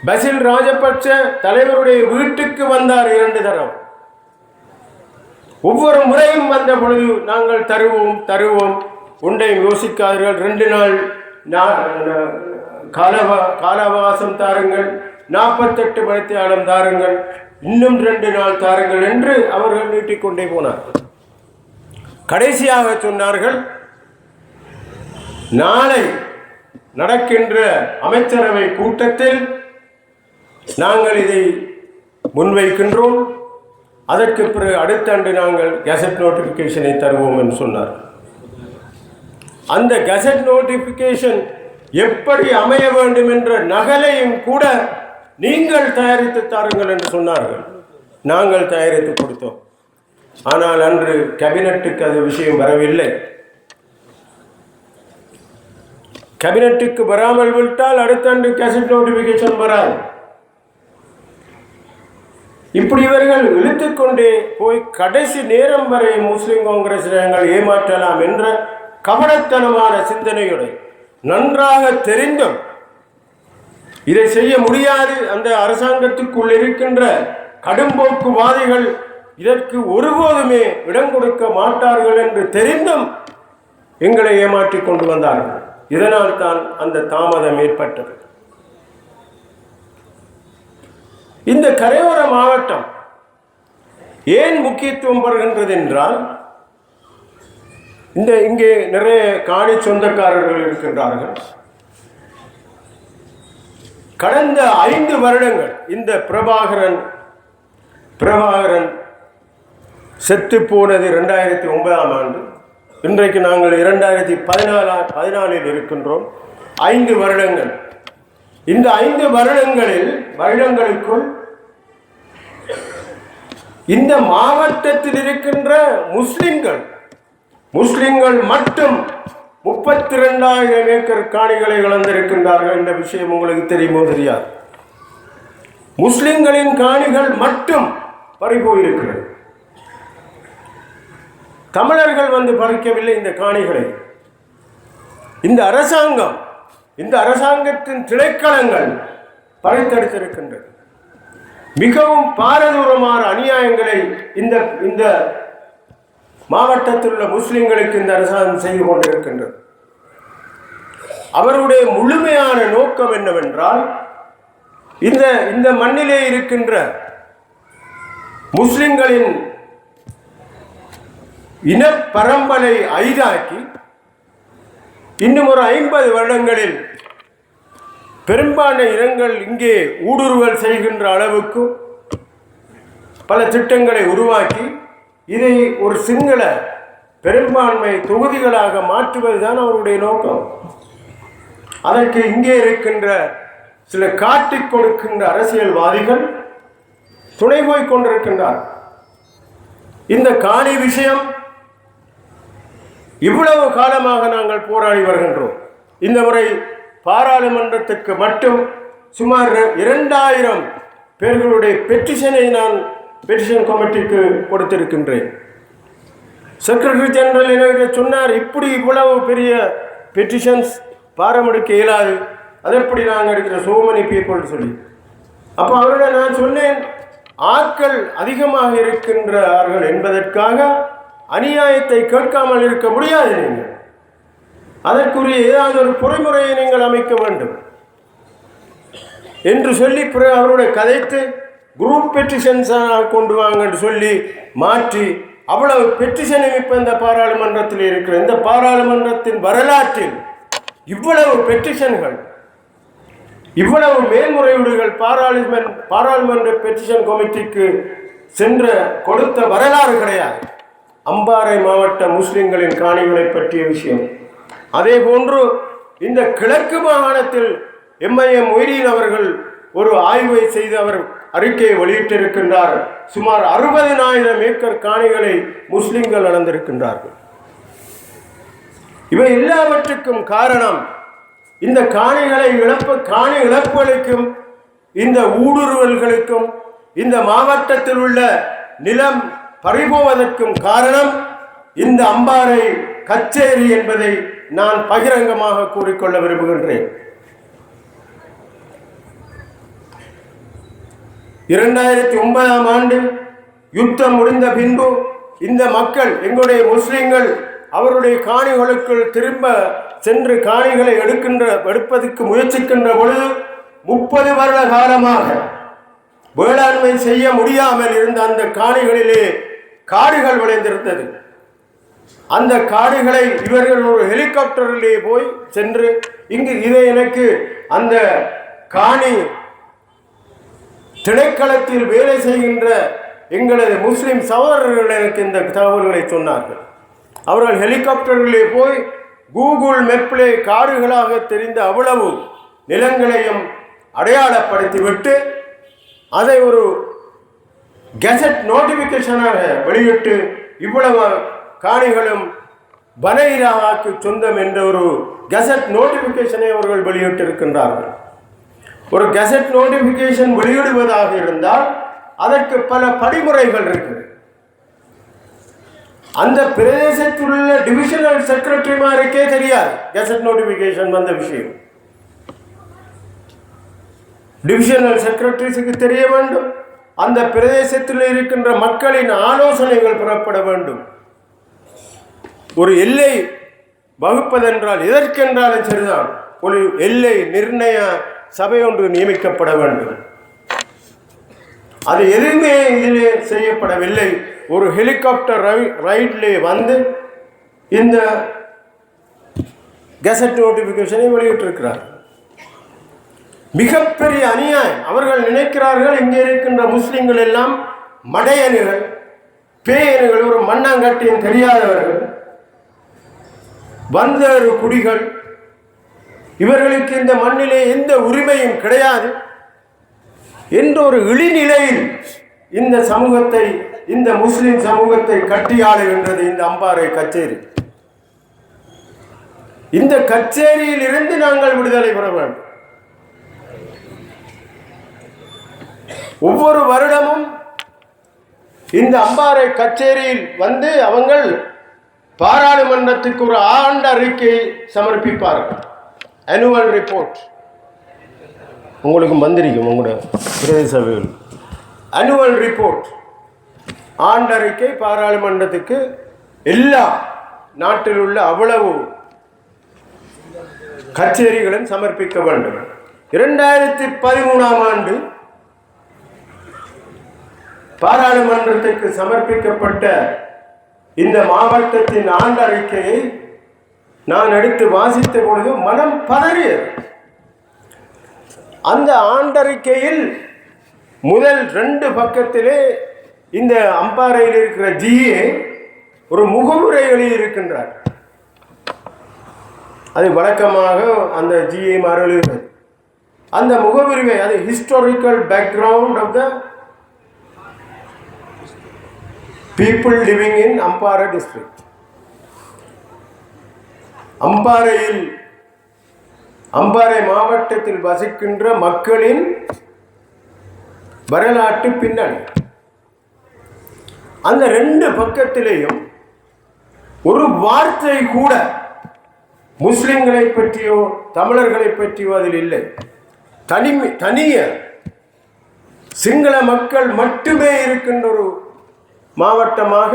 பசில் ராஜபக்ச தலைவருடைய வீட்டுக்கு வந்தார் 2 தரம். ஒவ்வொரு முறையும் வந்த பொழுது நாங்கள் தருவோம் ஒன்றையும் யோசிக்காதீர்கள், 2 நாள் கால அவகாசம் தாருங்கள், 48 மணித்தியாலம் தாருங்கள், இன்னும் 2 நாள் தாருங்கள் என்று அவர்கள் நீட்டிக்கொண்டே போனார். கடைசியாக சொன்னார்கள், நாளை நடக்கின்ற அமைச்சரவை கூட்டத்தில் நாங்கள் இதை முன்வைக்கின்றோம், அதற்கு பிறகு அடுத்த ஆண்டு நாங்கள் கெசட் நோட்டிஃபிகேஷனை தருவோம் என்று சொன்னார். அந்த கெசட் நோட்டிஃபிகேஷன் எப்படி அமைய வேண்டும் என்ற நகலையும் கூட நீங்கள் தயாரித்து தாருங்கள் என்று சொன்னார்கள். நாங்கள் தயாரித்து கொடுத்தோம். ஆனால் அன்று கேபினட்டுக்கு அது விஷயம் வரவில்லை. கேபினட்டுக்கு வராமல் விட்டால் அடுத்த ஆண்டு கெசட் நோட்டிஃபிகேஷன் வராது. இப்படி இவர்கள் இழுத்துக்கொண்டே போய் கடைசி நேரம் வரை முஸ்லிம் காங்கிரஸ் நாங்கள் ஏமாற்றலாம் என்ற கபடத்தனமான சிந்தனையுடன், நன்றாக தெரிந்தும் இதை செய்ய முடியாது, அந்த அரசாங்கத்துக்குள் இருக்கின்ற கடும்போக்குவாதிகள் இதற்கு ஒருபோதுமே இடம் கொடுக்க மாட்டார்கள் என்று தெரிந்தும் எங்களை ஏமாற்றி கொண்டு வந்தார்கள். இதனால் தான் அந்த தாமதம் ஏற்பட்டது. இந்த கரையோர மாவட்டம் ஏன் முக்கியத்துவம் பெறுகின்றது என்றால், இங்கே நிறைய காணி சொந்தக்காரர்கள் இருக்கின்றார்கள். கடந்த 5 வருடங்கள் இந்த பிரபாகரன் செத்து போனது 2009ஆம் ஆண்டு. இன்றைக்கு நாங்கள் 2014 இருக்கின்றோம். 5 வருடங்கள். இந்த 5 வருடங்களுக்குள் இந்த மாவட்டத்தில் இருக்கின்ற முஸ்லிம்கள் மட்டும் 32,000 ஏக்கர் காணிகளை இழந்திருக்கின்றார்கள். இந்த விஷயம் உங்களுக்கு தெரியுமோ தெரியாது. முஸ்லிம்களின் காணிகள் மட்டும் பறிபோயிருக்கிறது. தமிழர்கள் வந்து பறிக்கவில்லை இந்த காணிகளை. இந்த அரசாங்கத்தின் திணைக்களங்கள் பறித்தெடுத்திருக்கின்றது. மிகவும் பாரதூரமான அநியாயங்களை இந்த மாவட்டத்தில் உள்ள முஸ்லிம்களுக்கு இந்த அரசாங்கம் செய்து கொண்டிருக்கின்றது. அவருடைய முழுமையான நோக்கம் என்னவென்றால், இந்த மண்ணிலே இருக்கின்ற முஸ்லிம்களின் இனப்பரம்பலை ஐதாக்கி இன்னும் ஒரு 50 வருடங்களில் பெரும்பான்மை இனங்கள் இங்கே ஊடுருவல் செய்கின்ற அளவுக்கு பல திட்டங்களை உருவாக்கி இதை ஒரு சிங்கள பெரும்பான்மை தொகுதிகளாக மாற்றுவதுதான் அவருடைய நோக்கம். அதற்கு இங்கே இருக்கின்ற சில காட்டிக் கொடுக்கின்ற அரசியல்வாதிகள் துணை போய் கொண்டிருக்கின்றார். இந்த காணி விஷயம் இவ்வளவு காலமாக நாங்கள் போராடி வருகின்றோம். இந்த முறை பாராளுமன்றத்துக்கு மட்டும் சுமார் 2000 பேர்களுடைய பெட்டிஷனை நான் பெட்டிஷன் கமிட்டிக்கு கொடுத்திருக்கின்றேன். செக்ரட்டரி ஜெனரல் என்ன சொன்னார், இப்படி இவ்வளவு பெரிய பெட்டிஷன்ஸ் பாரமெடுக்க இயலாது, அது எப்படி நாங்கள் எடுக்கிற so many people சொல்லி. அப்போ அவரிடம் நான் சொன்னேன், ஆட்கள் அதிகமாக இருக்கின்றார்கள் என்பதற்காக அநியாயத்தை கேட்காமல் இருக்க முடியாது. நீங்கள் அதற்குரிய ஏதாவது ஒரு பொறிமுறையை நீங்கள் அமைக்க வேண்டும் என்று சொல்லி அவருடைய கதைத்து குரூப் பெட்டிஷன்ஸாக கொண்டு வாங்க என்று சொல்லி மாற்றி அவ்வளவு பெட்டிஷனை இப்போ இந்த பாராளுமன்றத்தில் இருக்கிற இந்த பாராளுமன்றத்தின் வரலாற்றில் இவ்வளவு பெட்டிஷன்கள், இவ்வளவு மேல்முறையீடுகள் பாராளுமன்ற பெட்டிஷன் கமிட்டிக்கு சென்ற கொடுத்த வரலாறு கிடையாது. அம்பாறை மாவட்ட முஸ்லிம்களின் காணிகளை பற்றிய விஷயம். அதே போன்று இந்த கிழக்கு மாகாணத்தில் எம்ஐஎம் மொய்தீன் அவர்கள் ஒரு ஆய்வை செய்து அவர் அறிக்கையை வெளியிட்டிருக்கின்றார். சுமார் 60,000 ஏக்கர் காணிகளை முஸ்லிம்கள் இழந்திருக்கின்றார்கள். இவை எல்லாவற்றுக்கும் காரணம் இந்த காணி இழப்புகளுக்கும் இந்த ஊடுருவல்களுக்கும் இந்த மாவட்டத்தில் உள்ள நிலம் பறிபோவதற்கும் காரணம் இந்த அம்பாறை கச்சேரி என்பதை நான் பகிரங்கமாக கூறிக்கொள்ள விரும்புகின்றேன். 2009ஆம் ஆண்டு யுத்தம் முடிந்த பின்பு இந்த மக்கள், எங்களுடைய முஸ்லிம்கள், அவருடைய காணிகளுக்குள் திரும்ப சென்று காணிகளை எடுப்பதற்கு முயற்சிக்கின்ற பொழுது 30 வருட காலமாக வேளாண்மை செய்ய முடியாமல் இருந்த அந்த காணிகளிலே காடுகள் விளைந்திருந்தது. அந்த காடுகளை இவர்கள் ஒரு ஹெலிகாப்டரிலே போய் சென்று இதை எனக்கு அந்த காணி திணைக்களத்தில் வேலை செய்கின்ற எங்களது முஸ்லிம் சகோதரர்கள் எனக்கு இந்த தகவல்களை சொன்னார்கள். அவர்கள் ஹெலிகாப்டரிலே போய் கூகுள் மேப்பிலே காடுகளாக தெரிந்த அவ்வளவு நிலங்களையும் அடையாளப்படுத்திவிட்டு அதை ஒரு கெசட் நோட்டிபிகேஷனாக வெளியிட்டு இவ்வளவு காணிகளும் பனைராவாக்கு சொந்தம் என்ற ஒரு கெசட் நோட்டிபிகேஷனை அவர்கள் வெளியிட்டிருக்கின்றார்கள். ஒரு கெசட் நோட்டிபிகேஷன் வெளியிடுவதாக இருந்தால் அதற்கு பல படிமுறைகள் இருக்குது. அந்த பிரதேசத்தில் உள்ள டிவிஷனல் செக்ரட்டரிமாருக்கே தெரியாது கெசட் நோட்டிபிகேஷன் வந்த விஷயம். டிவிஷனல் செக்ரட்டரிஸுக்கு தெரிய வேண்டும். அந்த பிரதேசத்தில் இருக்கின்ற மக்களின் ஆலோசனைகள் பெறப்பட வேண்டும். ஒரு எல்லை வகுப்பதென்றால் எதற்கென்றாலும் சரிதான், ஒரு எல்லை நிர்ணய சபை ஒன்று நியமிக்கப்பட வேண்டும். அது எதுவுமே இதிலே செய்யப்படவில்லை. ஒரு ஹெலிகாப்டர் ரைட்லே வந்து இந்த கெசட் நோட்டிபிகேஷனை வெளியிட்டிருக்கிறார். மிகப்பெரிய அநியாயம். அவர்கள் நினைக்கிறார்கள் இங்கே இருக்கின்ற முஸ்லிம்கள் எல்லாம் மடையனுகள், பேயனுகள், ஒரு மண்ணாங்கட்டியும் தெரியாதவர்கள், வந்தேறு குடிகள், இவர்களுக்கு இந்த மண்ணிலே எந்த உரிமையும் கிடையாது என்ற ஒரு இழிநிலையில் இந்த சமூகத்தை, இந்த முஸ்லிம் சமூகத்தை கட்டியாளுகின்றது இந்த அம்பாறை கச்சேரி. இந்த கச்சேரியில் இருந்து நாங்கள் விடுதலை பெற வேண்டும். ஒவ்வொரு வருடமும் இந்த அம்பாறை கச்சேரியில் வந்து அவங்கள் பாராளுமன்றத்துக்கு ஒரு ஆண்டு அறிக்கையை சமர்ப்பிப்பார்கள். ஆனுவல் ரிப்போர்ட் உங்களுக்கு வந்திருக்கும் உங்களோட பிரதேச சபைகள். ஆனுவல் ரிப்போர்ட், ஆண்டறிக்கை பாராளுமன்றத்துக்கு எல்லா நாட்டில் உள்ள அவ்வளவு கச்சேரிகளும் சமர்ப்பிக்க வேண்டும். 2013ஆம் ஆண்டு பாராளுமன்றத்துக்கு சமர்ப்பிக்கப்பட்ட இந்த மாவட்டத்தின் ஆண்டறிக்கையை நான் எடுத்து வாசித்த பொழுது மனம் பதறியது. அந்த ஆண்டறிக்கையில் முதல் 2 பக்கத்திலே இந்த அம்பாறையில் இருக்கிற ஜிஏ ஒரு முகவுரை எழுதியிருக்கின்றார். அது வழக்கமாக அந்த ஜிஏ மாறுகிறது. அந்த முகவுரிமை, அது historical background of the people living in Ampara district. Ampara மாவட்டத்தில் வசிக்கின்ற மக்களின் வரலாற்று பின்னணி. அந்த 2 பக்கத்திலேயும் ஒரு வார்த்தை கூட முஸ்லிம்களை பற்றியோ தமிழர்களை பற்றியோ அதில் இல்லை. தனிய சிங்கள மக்கள் மட்டுமே இருக்கின்ற ஒரு மாவட்டமாக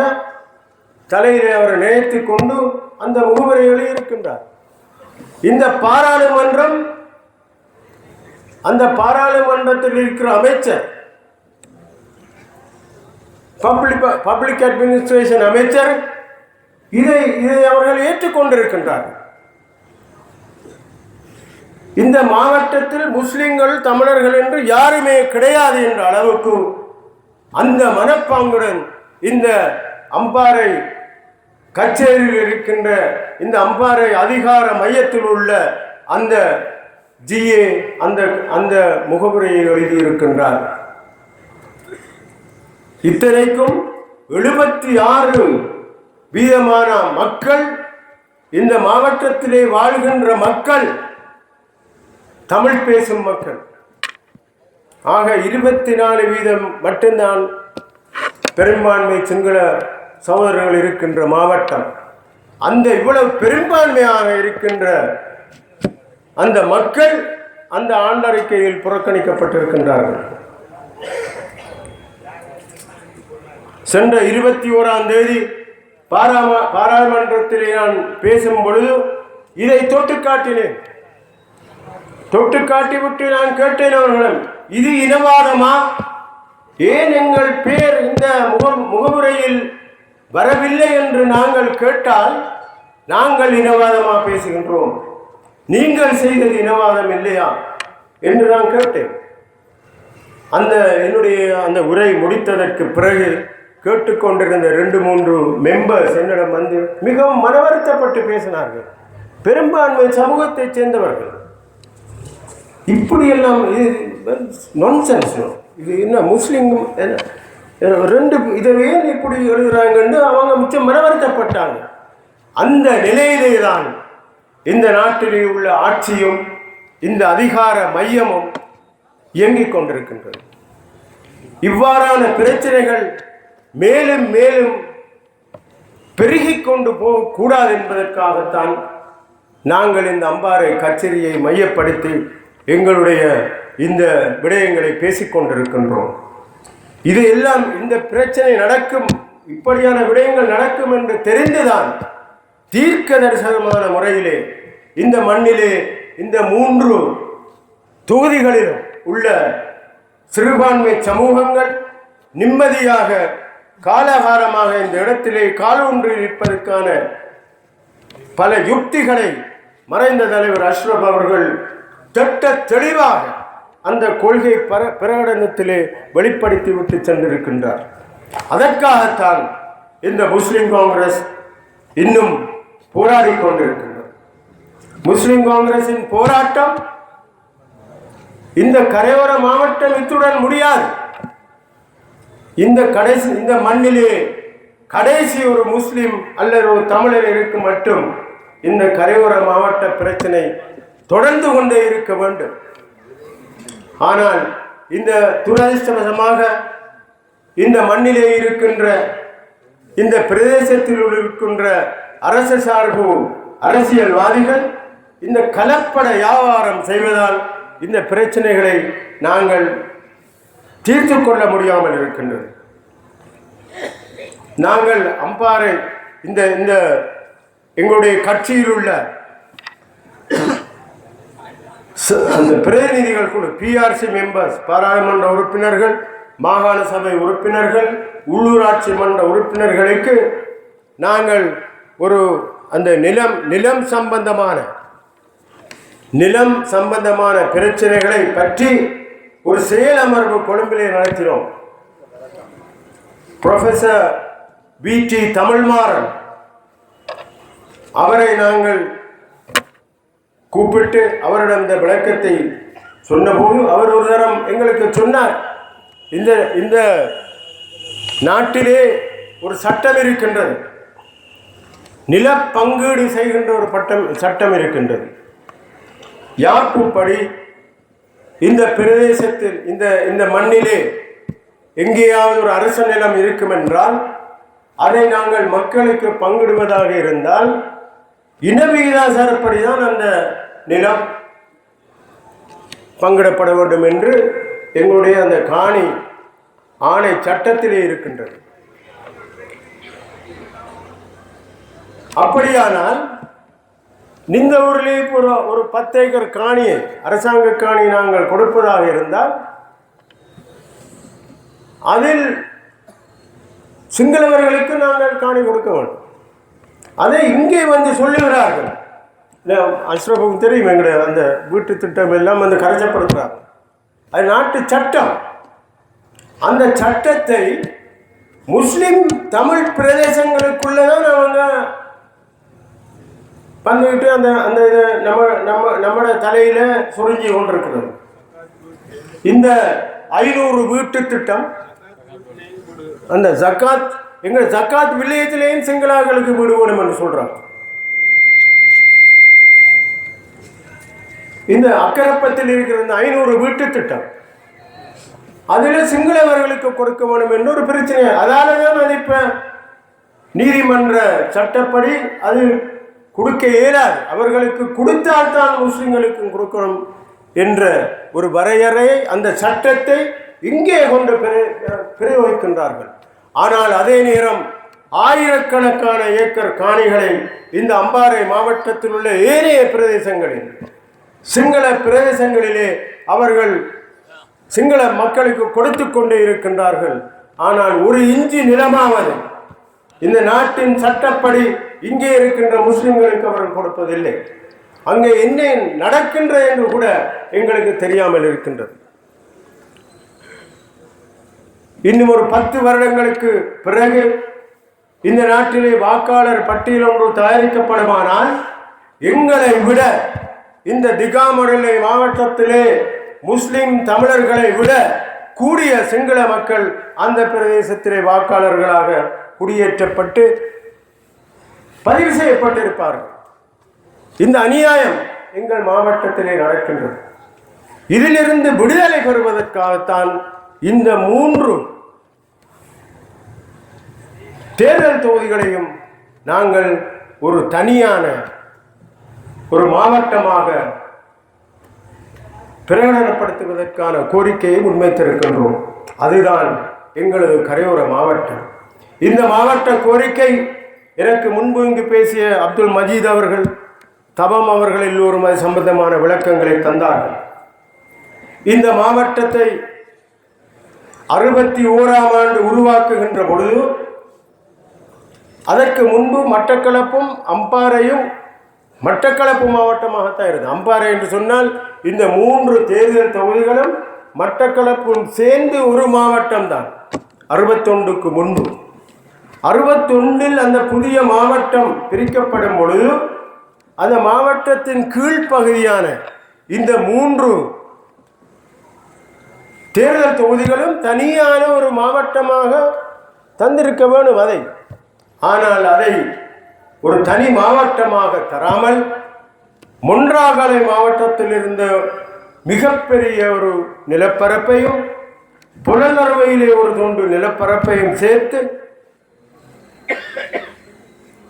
தலையிலே அவர் நினைத்து கொண்டு அந்த முகவரிகளை இருக்கின்றார். இந்த பாராளுமன்றம், அந்த பாராளுமன்றத்தில் இருக்கிற அமைச்சர், பப்ளிக் அட்மினிஸ்ட்ரேஷன் அமைச்சர் இதை அவர்கள் ஏற்றுக்கொண்டிருக்கின்றார்கள். இந்த மாவட்டத்தில் முஸ்லிம்கள் தமிழர்கள் என்று யாருமே கிடையாது என்ற அளவுக்கு அந்த மனப்பாங்குடன் இந்த அம்பாறை கச்சேரியில் இருக்கின்ற இந்த அம்பாறை அதிகார மையத்தில் உள்ள அந்த ஜிஏ அந்த முகவுரையை எழுதியிருக்கின்றார். இத்தனைக்கும் 76% மக்கள், இந்த மாவட்டத்திலே வாழ்கின்ற மக்கள் தமிழ் பேசும் மக்கள். ஆக 24% மட்டும்தான் பெரும்பான்மை சிங்கள சகோதரர்கள் இருக்கின்ற மாவட்டம். அந்த இவ்வளவு பெரும்பான்மையாக இருக்கின்ற அந்த மக்கள் அந்த ஆண்டறிக்கையில் புறக்கணிக்கப்பட்டிருக்கின்றார்கள். சென்ற 21ஆம் தேதி பாராளுமன்றத்திலே நான் பேசும் பொழுது இதை தொட்டு காட்டிவிட்டு நான் கேட்டேன் அவர்களிடம், இது இனவாதமா? ஏன் எங்கள் பேர் இந்த முகமுறையில் வரவில்லை என்று நாங்கள் கேட்டால் நாங்கள் இனவாதமா பேசுகின்றோம், நீங்கள் செய்தது இனவாதம் இல்லையா என்று நான் கேட்டேன். என்னுடைய அந்த உரை முடித்ததற்கு பிறகு கேட்டுக்கொண்டிருந்த 2-3 மெம்பர்ஸ் என்னிடம் வந்து மிகவும் மனவருத்தப்பட்டு பேசினார்கள். பெரும்பான்மை சமூகத்தைச் சேர்ந்தவர்கள். இப்படியெல்லாம் நான்சென்ஸ். இது என்ன முஸ்லீம் இதவே இப்படி எழுதுறாங்கன்னு அவங்க மிச்சம் மனவருத்தப்பட்டாங்க. அந்த நிலையிலே தான் இந்த நாட்டிலே உள்ள ஆட்சியும் இந்த அதிகார மையமும் இயங்கிக் கொண்டிருக்கின்றது. இவ்வாறான பிரச்சனைகள் மேலும் மேலும் பெருகிக் கொண்டு போகக்கூடாது என்பதற்காகத்தான் நாங்கள் இந்த அம்பாறை கச்சேரியை மையப்படுத்தி எங்களுடைய இந்த விடயங்களை பேசிக்கொண்டிருக்கின்றோம். இது எல்லாம் இந்த பிரச்சனை நடக்கும், இப்படியான விடயங்கள் நடக்கும் என்று தெரிந்துதான் தீர்க்க தரிசனமான முறையிலே இந்த மண்ணிலே இந்த 3 தொகுதிகளிலும் உள்ள சிறுபான்மை சமூகங்கள் நிம்மதியாக காலகாலமாக இந்த இடத்திலே காலூன்றி நிற்பதற்கான பல யுக்திகளை மறைந்த தலைவர் அஷ்ரப் அவர்கள் தெளிவாக அந்த கொள்கை பிரகடனத்திலே வெளிப்படுத்தி விட்டு சென்றிருக்கின்றார். அதற்காகத்தான் இந்த முஸ்லிம் காங்கிரஸ் இன்னும் போராடி கொண்டிருக்கின்றது. முஸ்லிம் காங்கிரசின் போராட்டம் இந்த கரையோர மாவட்டம் இத்துடன் முடியாது. இந்த மண்ணிலே கடைசி ஒரு முஸ்லிம் அல்லது ஒரு தமிழர் இருக்கு மட்டும் இந்த கரையோர மாவட்ட பிரச்சனை தொடர்ந்து கொண்டே இருக்க வேண்டும். ஆனால் இந்த துரதிர்ஷ்டவசமாக இந்த மண்ணிலே இருக்கின்ற இந்த பிரதேசத்தில் இருக்கின்ற அரசு சார்பு அரசியல்வாதிகள் இந்த கலப்பட வியாபாரம் செய்வதால் இந்த பிரச்சனைகளை நாங்கள் தீர்த்து கொள்ள முடியாமல் இருக்கின்றது. நாங்கள் அம்பாறை இந்த எங்களுடைய கட்சியில் உள்ள அந்த பிரதிநிதிகள் குழு, பிஆர்சி மெம்பர்ஸ், பாராளுமன்ற உறுப்பினர்கள், மாகாண சபை உறுப்பினர்கள், உள்ளூராட்சி மன்ற உறுப்பினர்களுக்கு நாங்கள் ஒரு அந்த நிலம் சம்பந்தமான பிரச்சனைகளை பற்றி ஒரு செயல் அமர்வு கொழும்பிலே நடத்தினோம். ப்ரொஃபசர் VT தமிழ்மாறன் அவரை நாங்கள் கூப்பிட்டு அவரிடம் இந்த விளக்கத்தை சொன்னபோது அவர் ஒரு தரம் எங்களுக்கு சொன்னார், இந்த நாட்டிலே ஒரு சட்டம் இருக்கின்றது, நில பங்கீடு செய்கின்ற ஒரு சட்டம் இருக்கின்றது. யாப்புப்படி இந்த பிரதேசத்தில் இந்த மண்ணிலே எங்கேயாவது ஒரு அரச நிலம் இருக்கும் என்றால் அதை நாங்கள் மக்களுக்கு பங்கிடுவதாக இருந்தால் இன விகிதாசாரப்படிதான் அந்த நிலம் பங்கிடப்பட வேண்டும் என்று எங்களுடைய அந்த காணி ஆணை சட்டத்திலே இருக்கின்றது. அப்படியானால் இந்த ஊரிலே ஒரு 10 ஏக்கர் காணியை அரசாங்க காணி நாங்கள் கொடுப்பதாக இருந்தால் அதில் சிங்களவர்களுக்கு நாங்கள் காணி கொடுக்க வேண்டும். அதை இங்கே வந்து சொல்லுகிறார்கள். அஷ்ரஃபுக்கு தெரியும், எங்களுடைய அந்த வீட்டு திட்டம் எல்லாம் வந்து கரைச்சப்படுத்துகிறாங்க. அது நாட்டு சட்டம். அந்த சட்டத்தை முஸ்லிம் தமிழ் பிரதேசங்களுக்குள்ளதான் அவங்க வந்துக்கிட்டு அந்த அந்த இதை நம்மட தலையில சுருங்கி கொண்டிருக்கிறது. இந்த 500 வீட்டு திட்டம், அந்த ஜக்காத், எங்கள் ஜக்காத் வில்லேஜிலேயும் சிங்களாக்களுக்கு வீடு வேணும் என்று சொல்றாங்க. இந்த அக்கரப்பத்தில் இருக்கிற இந்த 500 வீட்டு திட்டம் அதில் சிங்களவர்களுக்கு கொடுக்க வேண்டும் என்ற ஒரு பிரச்சனை. அதால தான் அது இப்ப நீதிமன்ற சட்டப்படி அது கொடுக்க இயலாது. அவர்களுக்கு கொடுத்தால்தான் முஸ்லிம்களுக்கும் கொடுக்கணும் என்ற ஒரு வரையறையை, அந்த சட்டத்தை இங்கே கொண்டு பிரயோகிக்கின்றார்கள். ஆனால் அதே நேரம் ஆயிரக்கணக்கான ஏக்கர் காணிகளை இந்த அம்பாறை மாவட்டத்தில் உள்ள ஏனைய பிரதேசங்களில், சிங்கள பிரதேசங்களிலே அவர்கள் சிங்கள மக்களுக்கு கொடுத்து கொண்டே இருக்கின்றார்கள். ஆனால் ஒரு இஞ்சி நிலமாவது இந்த நாட்டின் சட்டப்படி இங்கே இருக்கின்ற முஸ்லிம்களுக்கு அவர்கள் கொடுப்பதில்லை. அங்கே என்ன நடக்கின்ற என்று கூட எங்களுக்கு தெரியாமல் இருக்கின்றது. இன்னும் ஒரு 10 வருடங்களுக்கு பிறகு இந்த நாட்டிலே வாக்காளர் பட்டியல் ஒன்று தயாரிக்கப்படுமானால் எங்களை விட இந்த திகாமடலை மாவட்டத்திலே முஸ்லிம் தமிழர்களை விட கூடிய சிங்கள மக்கள் அந்த பிரதேசத்திலே வாக்காளர்களாக குடியேற்றப்பட்டு பதிவு செய்யப்பட்டிருப்பார்கள். இந்த அநியாயம் எங்கள் மாவட்டத்திலே நடக்கின்றது. இதிலிருந்து விடுதலை பெறுவதற்காகத்தான் இந்த 3 தேர்தல் தொகுதிகளையும் நாங்கள் ஒரு தனியான ஒரு மாவட்டமாக பிரகடனப்படுத்துவதற்கான கோரிக்கையை முன்வைத்திருக்கின்றோம். அதுதான் எங்களது கரையோர மாவட்டம். இந்த மாவட்ட கோரிக்கை எனக்கு முன்பு இங்கு பேசிய அப்துல் மஜீத் அவர்கள், தபம் அவர்கள் எல்லோரும் அது சம்பந்தமான விளக்கங்களை தந்தார்கள். இந்த மாவட்டத்தை 61ஆம் ஆண்டு உருவாக்குகின்ற பொழுது அதற்கு முன்பு மட்டக்களப்பும் அம்பாறையும் மட்டக்களப்பு மாவட்டமாகத்தான் இருந்தது. அம்பாறை என்று சொன்னால் இந்த 3 தேர்தல் தொகுதிகளும் மட்டக்களப்பும் சேர்ந்து ஒரு மாவட்டம் தான். 61க்கு முன்பு 61இல் அந்த புதிய மாவட்டம் பிரிக்கப்படும் பொழுது அந்த மாவட்டத்தின் கீழ்ப்பகுதியான இந்த 3 தேர்தல் தொகுதிகளும் தனியான ஒரு மாவட்டமாக தந்திருக்க வேண்டும் அதை. ஆனால் அதை ஒரு தனி மாவட்டமாக தராமல் மொன்றாகலை மாவட்டத்தில் இருந்த மிகப்பெரிய ஒரு நிலப்பரப்பையும் புலனறுவையிலே ஒரு துண்டு நிலப்பரப்பையும் சேர்த்து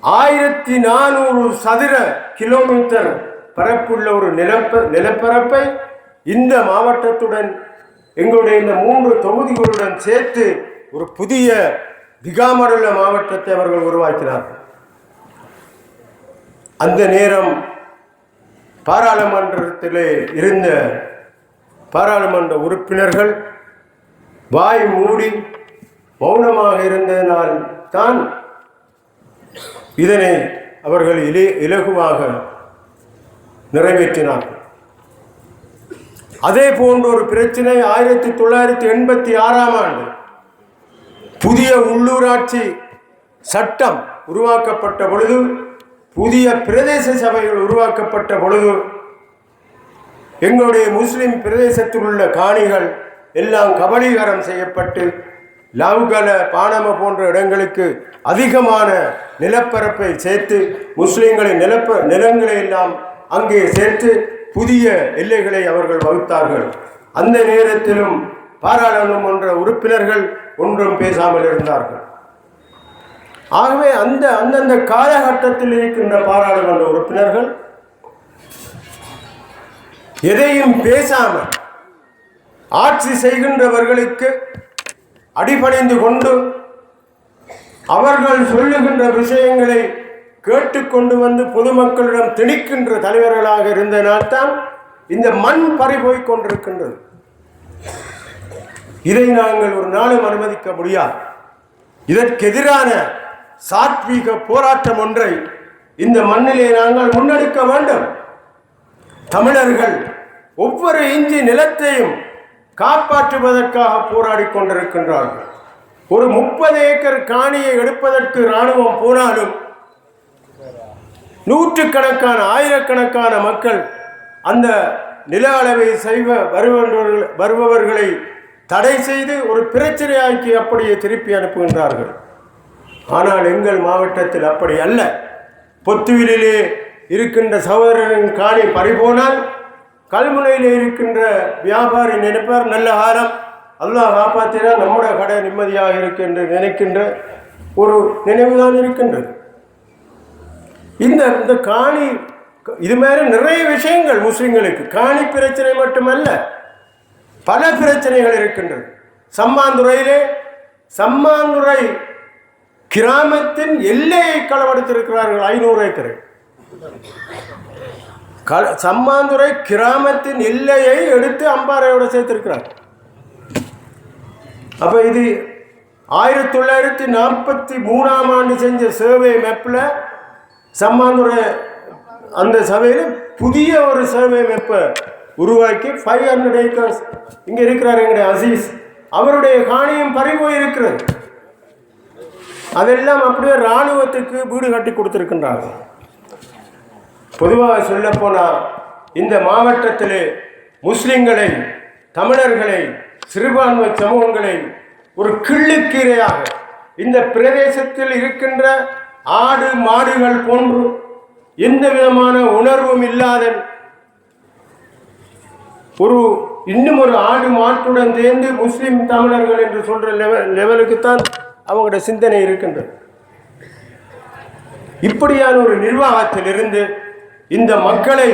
1400 சதுர கிலோமீட்டர் பரப்புள்ள ஒரு நிலப்பரப்பை இந்த மாவட்டத்துடன் எங்களுடைய இந்த 3 தொகுதிகளுடன் சேர்த்து ஒரு புதிய திகாமடல மாவட்டத்தை அவர்கள் உருவாக்கினார்கள். அந்த நேரம் பாராளுமன்றத்திலே இருந்த பாராளுமன்ற உறுப்பினர்கள் வாய் மூடி மௌனமாக இருந்ததனால் தான் இதனை அவர்கள் இலகுவாக நிறைவேற்றினார்கள். அதே போன்ற ஒரு பிரச்சனை 1986ஆம் ஆண்டு புதிய உள்ளூராட்சி சட்டம் உருவாக்கப்பட்ட பொழுது, புதிய பிரதேச சபைகள் உருவாக்கப்பட்ட பொழுது எங்களுடைய முஸ்லிம் பிரதேசத்தில் உள்ள காணிகள் எல்லாம் கபலீகரம் செய்யப்பட்டு லாவுகல பானம போன்ற இடங்களுக்கு அதிகமான நிலப்பரப்பை சேர்த்து முஸ்லிம்களின் நிலங்களை எல்லாம் அங்கே சேர்த்து புதிய எல்லைகளை அவர்கள் வகுத்தார்கள். அந்த நேரத்திலும் பாராளுமன்ற உறுப்பினர்கள் ஒன்றும் பேசாமல் இருந்தார்கள். ஆகவே அந்தந்த காலகட்டத்தில் இருக்கின்ற பாராளுமன்ற உறுப்பினர்கள் எதையும் பேசாமல் ஆட்சி செய்கின்றவர்களுக்கு அடிபணிந்து கொண்டு அவர்கள் சொல்லுகின்ற விஷயங்களை கேட்டுக்கொண்டு வந்து பொதுமக்களிடம் திணிக்கின்ற தலைவர்களாக இருந்தனால்தான் இந்த மண் பறிபோய் கொண்டிருக்கின்றது. இதை நாங்கள் ஒரு நாளும் அனுமதிக்க முடியாது. இதற்கு எதிரான சாத்வீக போராட்டம் ஒன்றை இந்த மண்ணிலே நாங்கள் முன்னெடுக்க வேண்டும். தமிழர்கள் ஒவ்வொரு இஞ்சி நிலத்தையும் காப்பாற்றுவதற்காக போராடி கொண்டிருக்கின்றார்கள். ஒரு 30 ஏக்கர் காணியை எடுப்பதற்கு இராணுவம் போனாலும் நூற்றுக்கணக்கான ஆயிரக்கணக்கான மக்கள் அந்த நில அளவை செய்வ வருபவர்களை தடை செய்து ஒரு பிரச்சனையாக்கி அப்படியே திருப்பி அனுப்புகின்றார்கள். ஆனால் எங்கள் மாவட்டத்தில் அப்படி அல்ல. பொத்துவிலே இருக்கின்ற சகோதரரின் காணி பறிபோனால் கல்முனையில் இருக்கின்ற வியாபாரி நினைப்பார், நல்ல காலம் அல்லாஹ் காப்பாற்றினா நம்முடைய கடை நிம்மதியாக இருக்கு என்று நினைக்கின்ற ஒரு நினைவுதான் இருக்கின்றது. இந்த காணி இது மாதிரி நிறைய விஷயங்கள் முஸ்லிம்களுக்கு காணி பிரச்சனை மட்டுமல்ல, பல பிரச்சனைகள் இருக்கின்றது. சம்மாந்துறை கிராமத்தின் எல்லையை களவெடுத்திருக்கிறார்கள். 500 ஏக்கரை சம்மாந்துறை கிராமத்தின் எல்லையை எடுத்து அம்பாறையோடு சேர்த்திருக்கிறார். அப்ப இது 1943ஆம் ஆண்டு செஞ்ச சர்வே மேப்ல சம்மாந்துறை அந்த சபையில் புதிய ஒரு சர்வே மேப்பை உருவாக்கி 500 ஏக்கர்ஸ் இங்க இருக்கிறார் எங்களுடைய அசீஸ், அவருடைய காணியும் பறிபோய் இருக்கிறது. அதெல்லாம் அப்படியே இராணுவத்துக்கு வீடு கட்டி கொடுத்திருக்கின்றார்கள். பொதுவாக சொல்ல போனால் இந்த மாவட்டத்திலே முஸ்லிம்களை, தமிழர்களை, சிறுபான்மை சமூகங்களை ஒரு கிள்ளுக்கீரையாக இந்த பிரதேசத்தில் இருக்கின்ற ஆடு மாடுகள் போன்று எந்த விதமான உணர்வும் இல்லாத இன்னும் ஒரு ஆடு மாட்டுடன் சேர்ந்து முஸ்லிம் தமிழர்கள் என்று சொல்ற லெவலுக்குத்தான் அவங்களோட சிந்தனை இருக்கின்றது. இப்படியான ஒரு நிர்வாகத்தில் இருந்து இந்த மக்களை,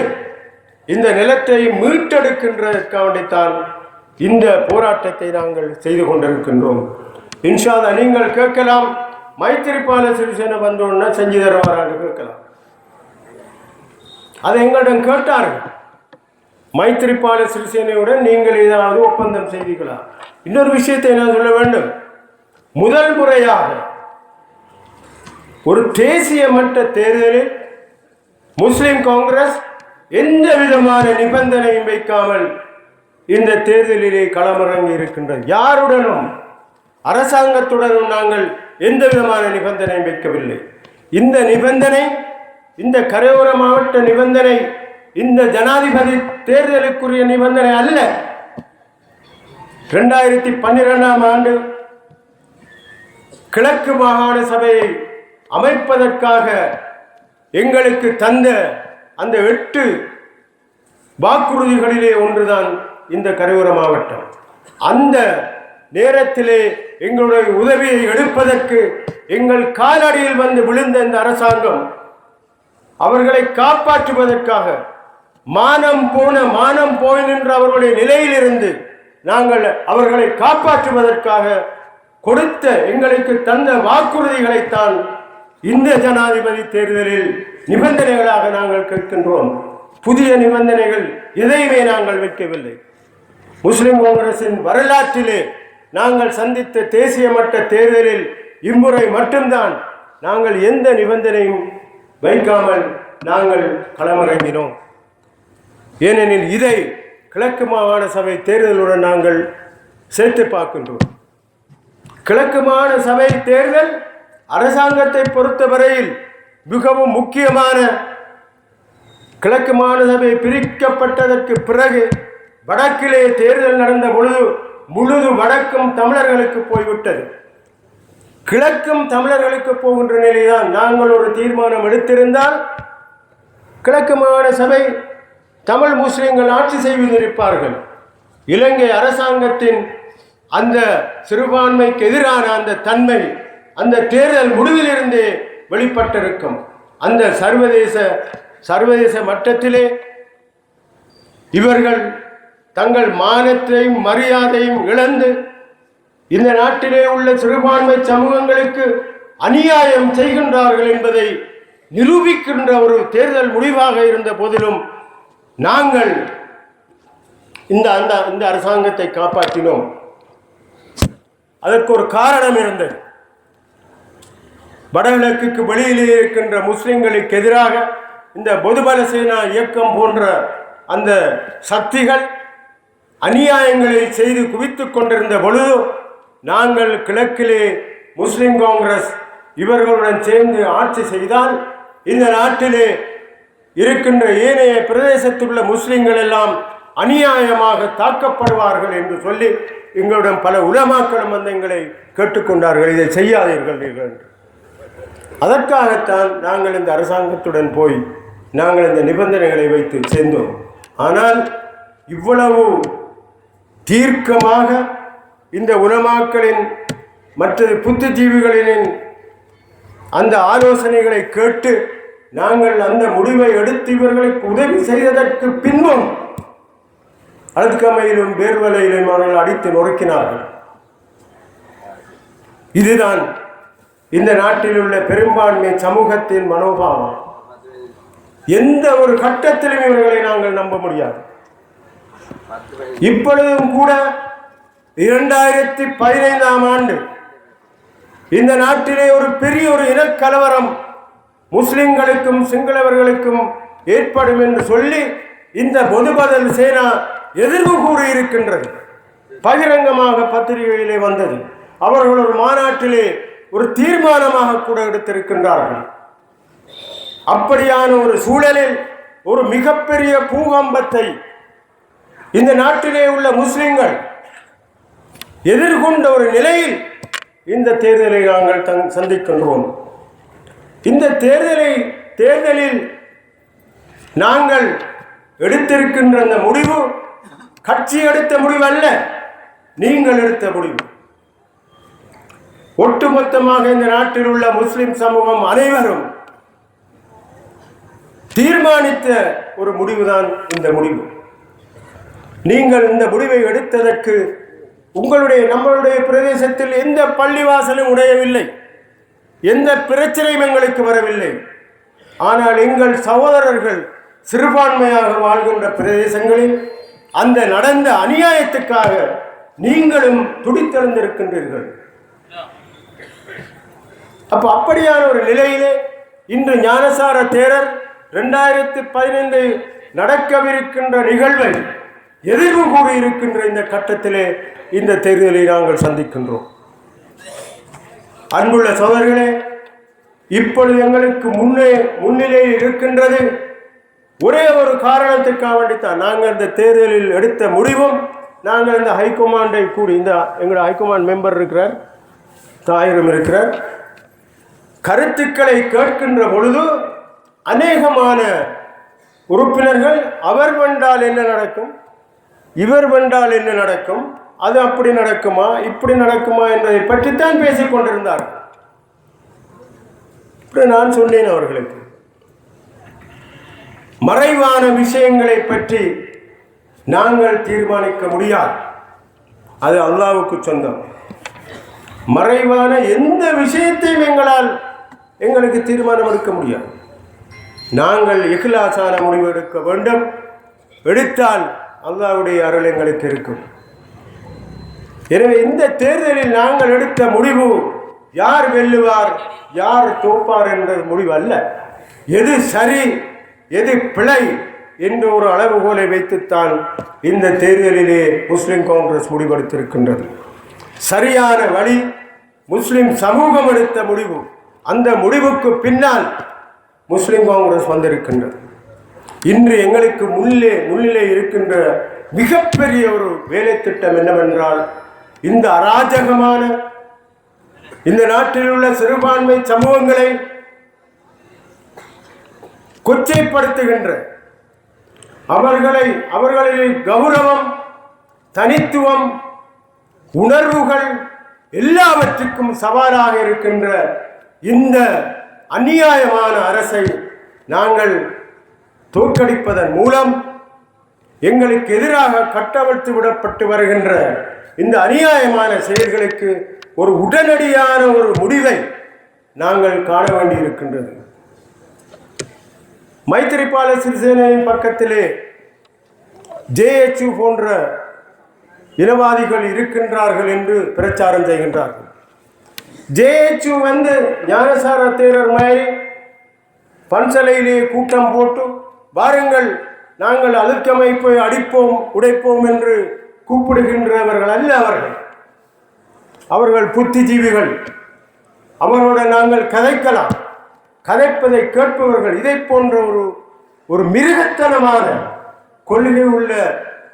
இந்த நிலத்தை மீட்டெடுக்கின்றதற்காகத்தான் இந்த போராட்டத்தை நாங்கள் செய்து கொண்டிருக்கின்றோம். இன்ஷா அல்லாஹ் நீங்கள் கேட்கலாம், மைத்திரிபால சிறிசேன வந்தோன்னா செஞ்சு தருவாரான்னு கேட்கலாம். அதை எங்களிடம் கேட்டார்கள். மைத்திரிபால சிறிசேனையுடன் நீங்கள் ஏதாவது ஒப்பந்தம் செய்தீர்களா? இன்னொரு விஷயத்தை நான் சொல்ல வேண்டும். முதல் முறையாக ஒரு தேசிய மட்ட தேர்தலில் முஸ்லிம் காங்கிரஸ் எந்த விதமான நிபந்தனையும் வைக்காமல் இந்த தேர்தலிலே களமிறங்கி இருக்கின்றது. யாருடனும் அரசாங்கத்துடனும் நாங்கள் எந்த விதமான நிபந்தனையும் வைக்கவில்லை. இந்த நிபந்தனை, இந்த கரையோர மாவட்ட நிபந்தனை இந்த ஜனாதிபதி தேர்தலுக்குரிய நிபந்தனை அல்ல. 2012ஆம் ஆண்டு கிழக்கு மாகாண சபையை அமைப்பதற்காக எங்களுக்கு தந்த அந்த 8 வாக்குறுதிகளிலே ஒன்றுதான் இந்த கரையோர மாவட்டம். அந்த நேரத்திலே எங்களுடைய உதவியை எடுப்பதற்கு எங்கள் காலடியில் வந்து விழுந்த இந்த அரசாங்கம் அவர்களை காப்பாற்றுவதற்காக மானம் போய் நின்ற அவர்களுடைய நிலையிலிருந்து நாங்கள் அவர்களை காப்பாற்றுவதற்காக கொடுத்த எங்களுக்கு தந்த வாக்குறுதிகளைத்தான் இந்த ஜனாதிபதி தேர்தலில் நிபந்தனைகளாக நாங்கள் கேட்கின்றோம். புதிய நிபந்தனைகள் எதையுமே நாங்கள் வைக்கவில்லை. முஸ்லிம் காங்கிரசின் வரலாற்றிலே நாங்கள் சந்தித்த தேசிய மட்ட தேர்தலில் இம்முறை மட்டும்தான் நாங்கள் எந்த நிபந்தனையும் வைக்காமல் நாங்கள் களமிறங்கினோம். ஏனெனில் இதை கிழக்கு மாகாண சபை தேர்தலுடன் நாங்கள் சேர்த்து பார்க்கின்றோம். கிழக்கு மாகாண சபை தேர்தல் அரசாங்கத்தை பொறுத்தவரையில் மிகவும் முக்கியமான. கிழக்கு மாகாண சபை பிரிக்கப்பட்டதற்கு பிறகு வடக்கிலே தேர்தல் நடந்த பொழுது முழுது வடக்கும் தமிழர்களுக்கு போய்விட்டது. கிழக்கும் தமிழர்களுக்கு போகின்ற நிலைதான். நாங்கள் ஒரு தீர்மானம் எடுத்திருந்தால் கிழக்கு மாகாண சபை தமிழ் முஸ்லிம்கள் ஆட்சி செய்வதிருப்பார்கள். இலங்கை அரசாங்கத்தின் அந்த சிறுபான்மைக்கு எதிரான அந்த தன்மை அந்த தேர்தல் முடிவிலிருந்தே வெளிப்பட்டிருக்கும். அந்த சர்வதேச மட்டத்திலே இவர்கள் தங்கள் மானத்தையும் மரியாதையும் இழந்து இந்த நாட்டிலே உள்ள சிறுபான்மை சமூகங்களுக்கு அநியாயம் செய்கின்றார்கள் என்பதை நிரூபிக்கின்ற ஒரு தேர்தல் முடிவாக இருந்த போதிலும் நாங்கள் இந்த அரசாங்கத்தை காப்பாற்றினோம். அதற்கு ஒரு காரணம் இருந்தது. வடகிழக்குக்கு வெளியிலே இருக்கின்ற முஸ்லிம்களுக்கு எதிராக இந்த பொதுபல சேனா இயக்கம் போன்ற அந்த சக்திகள் அநியாயங்களை செய்து குவித்துக் கொண்டிருந்த பொழுது நாங்கள் கிழக்கிலே முஸ்லிம் காங்கிரஸ் இவர்களுடன் சேர்ந்து ஆட்சி செய்தால் இந்த நாட்டிலே இருக்கின்ற ஏனைய பிரதேசத்துள்ள முஸ்லிம்கள் எல்லாம் அநியாயமாக தாக்கப்படுவார்கள் என்று சொல்லி எங்களிடம் பல உலமாக்களும் வந்து எங்களை கேட்டுக்கொண்டார்கள், இதை செய்யாதீர்கள் என்று. அதற்காகத்தான் நாங்கள் இந்த அரசாங்கத்துடன் போய் நாங்கள் இந்த நிபந்தனைகளை வைத்து சேர்ந்தோம். ஆனால் இவ்வளவு தீர்க்கமாக இந்த உலமாக்களின் மற்ற புத்திஜீவிகளின் அந்த ஆலோசனைகளை கேட்டு நாங்கள் அந்த முடிவை எடுத்து இவர்களுக்கு உதவி செய்ததற்கு பின்பும் அழுக்கமையிலும் வேர்வலையிலும் அவர்கள் அடித்து நொறுக்கினார்கள். இதுதான் இந்த நாட்டில் உள்ள பெரும்பான்மை சமூகத்தின் மனோபாவம். எந்த ஒரு கட்டத்திலும் இவர்களை நாங்கள் நம்ப முடியாது. இப்பொழுதும் கூட 2015ஆம் ஆண்டு இந்த நாட்டிலே ஒரு பெரிய ஒரு இனக்கலவரம் முஸ்லிம்களுக்கும் சிங்களவர்களுக்கும் ஏற்படும் என்று சொல்லி இந்த பொதுபதல் சேனா எதிர்வு கூறியிருக்கின்றது. பகிரங்கமாக பத்திரிகையிலே வந்தது. அவர்கள் ஒரு மாநாட்டிலே ஒரு தீர்மானமாக கூட எடுத்திருக்கின்றார்கள். அப்படியான ஒரு சூழலில் ஒரு மிகப்பெரிய பூகம்பத்தை இந்த நாட்டிலே உள்ள முஸ்லிம்கள் எதிர்கொண்ட ஒரு நிலையில் இந்த தேர்தலை நாங்கள் சந்திக்கின்றோம். இந்த தேர்தலில் நாங்கள் எடுத்திருக்கின்ற அந்த முடிவு கட்சி எடுத்த முடிவு அல்ல, நீங்கள் எடுத்த முடிவு. ஒட்டுமொத்தமாக இந்த நாட்டில் உள்ள முஸ்லிம் சமூகம் அனைவரும் தீர்மானித்த ஒரு முடிவுதான் இந்த முடிவு. நீங்கள் இந்த முடிவை எடுத்ததற்கு நம்மளுடைய பிரதேசத்தில் எந்த பள்ளிவாசலும் உடையவில்லை, எந்த பிரச்சனையும் எங்களுக்கு வரவில்லை. ஆனால் எங்கள் சகோதரர்கள் சிறுபான்மையாக வாழ்கின்ற பிரதேசங்களில் அந்த நடந்த அநியாயத்துக்காக நீங்களும் துடித்தெழுந்திருக்கின்றீர்கள். அப்படியான ஒரு நிலையிலே இன்று ஞானசார தேரர் 2015 நடக்கவிருக்கின்ற நிகழ்வை எதிர்வு கூறியிருக்கின்ற இந்த கட்டத்திலே இந்த தேர்தலை நாங்கள் சந்திக்கின்றோம். அன்புள்ள சகோதரர்களே, இப்பொழுது எங்களுக்கு முன்னிலை இருக்கின்றது ஒரே ஒரு காரணத்துக்காக வேண்டித்தான் நாங்கள் இந்த தேர்தலில் எடுத்த முடிவும். நாங்கள் இந்த ஹைகமாண்டை கூடி எங்களோட ஹைகமாண்ட் மெம்பர் இருக்கிறார், தாயிரம் இருக்கிறார், கருத்துக்களை கேட்கின்ற பொழுது அநேகமான உறுப்பினர்கள் அவர் வென்றால் என்ன நடக்கும், இவர் வென்றால் என்ன நடக்கும், அது அப்படி நடக்குமா இப்படி நடக்குமா என்பதை பற்றித்தான் பேசிக் கொண்டிருந்தார்கள். நான் சொன்னேன் அவர்களுக்கு, மறைவான விஷயங்களை பற்றி நாங்கள் தீர்மானிக்க முடியாது, அது அல்லாஹ்வுக்கு சொந்தம். மறைவான எந்த விஷயத்தையும் எங்களுக்கு தீர்மானம் எடுக்க முடியாது. நாங்கள் இஹ்லாஸான முடிவு எடுக்க வேண்டும். எடுத்தால் அல்லாஹ்வுடைய அருள் எங்களுக்கு இருக்கும். எனவே இந்த தேர்தலில் நாங்கள் எடுத்த முடிவு யார் வெல்லுவார் யார் தோப்பார் என்ற முடிவு அல்ல. எது சரி எது பிழை என்ற ஒரு அளவுகோலை வைத்துத்தான் இந்த தேர்தலிலே முஸ்லிம் காங்கிரஸ் முடிவெடுத்திருக்கின்றது. சரியான வழி முஸ்லிம் சமூகம் எடுத்த முடிவு. அந்த முடிவுக்கு பின்னால் முஸ்லிம் காங்கிரஸ் வந்திருக்கின்றது. இன்று எங்களுக்கு முன்னிலை இருக்கின்ற மிகப்பெரிய ஒரு வேலை திட்டம் என்னவென்றால், இந்த அராஜகமான இந்த நாட்டில் உள்ள சிறுபான்மை சமூகங்களை கொச்சைப்படுத்துகின்ற, அவர்களின் கௌரவம், தனித்துவம், உணர்வுகள் எல்லாவற்றுக்கும் சவாலாக இருக்கின்ற இந்த அநியாயமான அரசை நாங்கள் தோற்கடிப்பதன் மூலம் எங்களுக்கு எதிராக கட்டவிழ்த்து விடப்பட்டு வருகின்ற இந்த அநியாயமான செயல்களுக்கு ஒரு உடனடியான ஒரு முடிவை நாங்கள் காண வேண்டியிருக்கின்றது. மைத்திரிபால சிறிசேனவின் பக்கத்திலே JHU போன்ற இனவாதிகள் இருக்கின்றார்கள் என்று பிரச்சாரம் செய்கின்றார்கள். JHU ஞானசார தேரர் மாதிரி பன்சலையிலே கூட்டம் போட்டு வாருங்கள் நாங்கள் அழுக்கமைப்பை அடிப்போம் உடைப்போம் என்று கூப்பிடுகின்றவர்கள் அல்ல. அவர்கள் புத்திஜீவிகள். அவர்களுடன் நாங்கள் கதைக்கலாம். கதைப்பதை கேட்பவர்கள். இதை போன்ற ஒரு மிருகத்தனமான கொள்கை உள்ள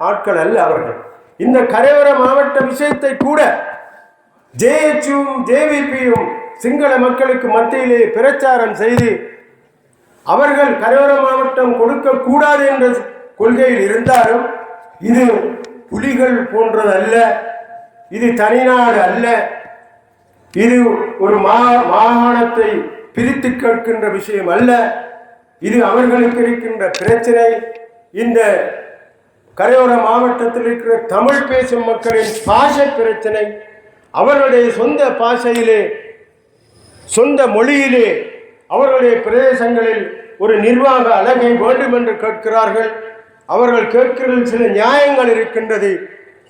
ஆட்கள் அல்ல அவர்கள். இந்த கரையோர மாவட்ட விஷயத்தை கூட JHUவும் JVPயும் சிங்கள மக்களுக்கு மத்தியிலே பிரச்சாரம் செய்து அவர்கள் கரையோர மாவட்டம் கொடுக்கக்கூடாது என்ற கொள்கையில் இருந்தாலும் இது புலிகள் போன்றது அல்ல, இது தனிநாடு அல்ல, இது ஒரு மாகாணத்தை பிரித்து கேட்கின்ற விஷயம் அல்ல, இது அவர்களுக்கு இருக்கின்ற பிரச்சனை. இந்த கரையோர மாவட்டத்தில் இருக்கிற தமிழ் பேசும் மக்களின் பாஷை பிரச்சனை. அவர்களுடைய சொந்த பாஷையிலே சொந்த மொழியிலே அவர்களுடைய பிரதேசங்களில் ஒரு நிர்வாக அழகை வேண்டும் என்று கேட்கிறார்கள். அவர்கள் கேட்கிறதில் சில நியாயங்கள் இருக்கின்றது.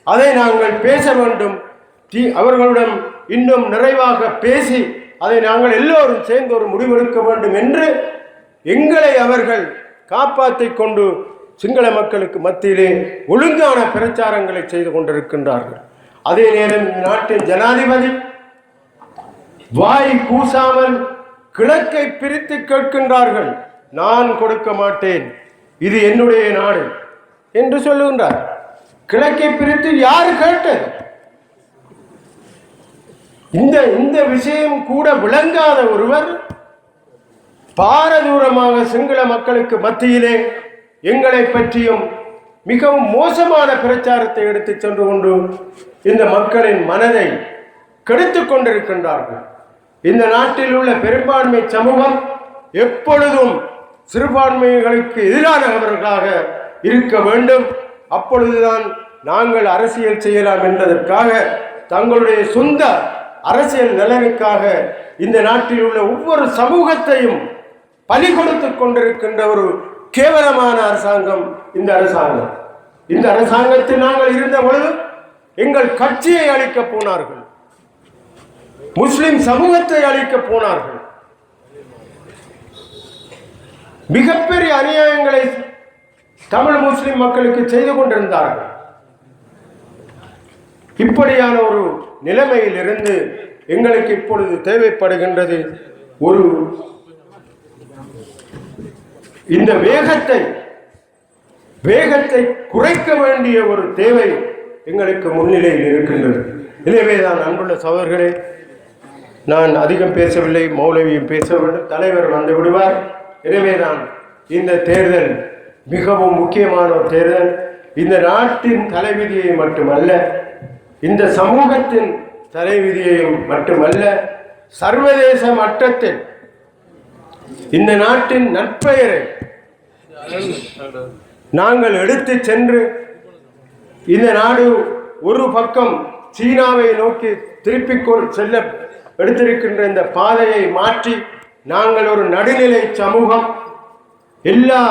அதை நாங்கள் பேச வேண்டும். அவர்களுடன் இன்னும் நிறைவாக பேசி அதை நாங்கள் எல்லோரும் சேர்ந்து ஒரு முடிவெடுக்க வேண்டும் என்று எங்களை அவர்கள் காப்பாற்றிக் கொண்டு சிங்கள மக்களுக்கு மத்தியிலே ஒழுங்கான பிரச்சாரங்களை செய்து கொண்டிருக்கின்றார்கள். அதே நேரம் நாட்டின் ஜனாதிபதி வாய் கூசாமல் கிழக்கை பிரித்து கேட்கின்றார்கள். நான் கொடுக்க மாட்டேன், இது என்னுடைய நாடு என்று சொல்லுகின்றார். கிழக்கை பிரித்து யார் கேட்டது? இந்த விஷயம் கூட விளங்காத ஒருவர் பாரதூரமாக சிங்கள மக்களுக்கு மத்தியிலே எங்களை பற்றியும் மிகவும் மோசமான பிரச்சாரத்தை எடுத்து சென்று கொண்டு இந்த மக்களின் மனதை கெடுத்துக் கொண்டிருக்கின்றார்கள். இந்த நாட்டில் உள்ள பெரும்பான்மை சமூகம் எப்பொழுதும் சிறுபான்மைகளுக்கு எதிரானவர்களாக இருக்க வேண்டும். அப்பொழுதுதான் நாங்கள் அரசியல் செய்யலாம் என்பதற்காக தங்களுடைய சொந்த அரசியல் நலனுக்காக இந்த நாட்டில் உள்ள ஒவ்வொரு சமூகத்தையும் பலி கொடுத்துக் கொண்டிருக்கின்ற ஒரு கேவலமான அரசாங்கம் இந்த அரசாங்கம். இந்த அரசாங்கத்தில் நாங்கள் இருந்த பொழுது எங்கள் கட்சியை அழிக்க போனார்கள், முஸ்லிம் சமூகத்தை அழிக்க போனார்கள், மிகப்பெரிய அநியாயங்களை தமிழ் முஸ்லிம் மக்களுக்கு செய்து கொண்டிருந்தார்கள். இப்படியான ஒரு நிலைமையில் இருந்து எங்களுக்கு இப்பொழுது தேவைப்படுகின்றது ஒரு இந்த வேகத்தை குறைக்க வேண்டிய ஒரு தேவை எங்களுக்கு முன்னிலையில் இருக்கின்றது. எனவேதான் அன்புள்ள சகோதரர்களே, நான் அதிகம் பேசவில்லை, மௌலவியும் பேச வேண்டும், தலைவர் வந்து விடுவார். எனவேதான் இந்த தேர்தல் மிகவும் முக்கியமான ஒரு தேர்தல். இந்த நாட்டின் தலைவிதியை மட்டுமல்ல, இந்த சமூகத்தின் தலைவிதியையும் மட்டுமல்ல, சர்வதேச மட்டத்தில் இந்த நாட்டின் நற்பெயரை நாங்கள் எடுத்து சென்று இந்த நாடு ஒரு பக்கம் சீனாவை நோக்கி திருப்பிக்கொள் செல்ல எடுத்திருக்கின்ற இந்த பாதையை மாற்றி நாங்கள் ஒரு நடுநிலை சமூகம், எல்லா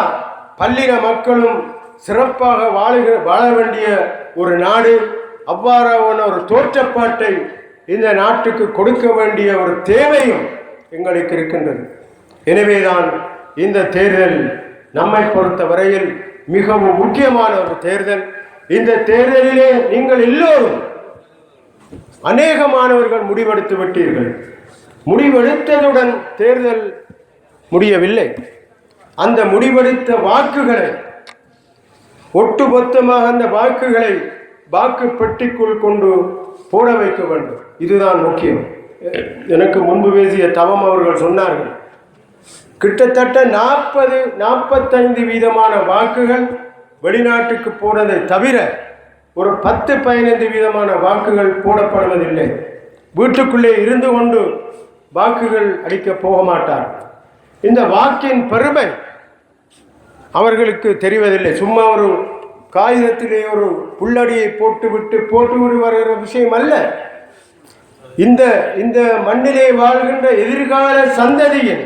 பல்லின மக்களும் சிறப்பாக வாழ வேண்டிய ஒரு நாடு, அவ்வாறான ஒரு தோற்றப்பாட்டை இந்த நாட்டுக்கு கொடுக்க வேண்டிய ஒரு தேவையும் எங்களுக்கு இருக்கின்றது. எனவேதான் இந்த தேர்தல் நம்மை பொறுத்த வரையில் மிகவும் முக்கியமான ஒரு தேர்தல். இந்த தேர்தலிலே நீங்கள் எல்லோரும் அநேகமானவர்கள் முடிவெடுத்து விட்டீர்கள். முடிவெடுத்ததுடன் தேர்தல் முடியவில்லை. அந்த முடிவெடுத்த வாக்குகளை ஒட்டுமொத்தமாக அந்த வாக்குகளை வாக்கு பெட்டிக்குள் கொண்டு போட வைக்க வேண்டும். இதுதான் முக்கியம். எனக்கு முன்பு பேசிய தவம் அவர்கள் சொன்னார்கள், கிட்டத்தட்ட 40-45% வாக்குகள் வெளிநாட்டுக்கு போனதை தவிர ஒரு 10-15% வாக்குகள் போடப்படுவதில்லை. வீட்டுக்குள்ளே இருந்து கொண்டு வாக்குகள் அளிக்க போக மாட்டார்கள். இந்த வாக்கின் பெருமை அவர்களுக்கு தெரிவதில்லை. சும்மா ஒரு காகிதத்திலே ஒரு புள்ளடியை போட்டு வருகிற விஷயம் அல்ல. இந்த மண்ணிலே வாழ்கின்ற எதிர்கால சந்ததியின்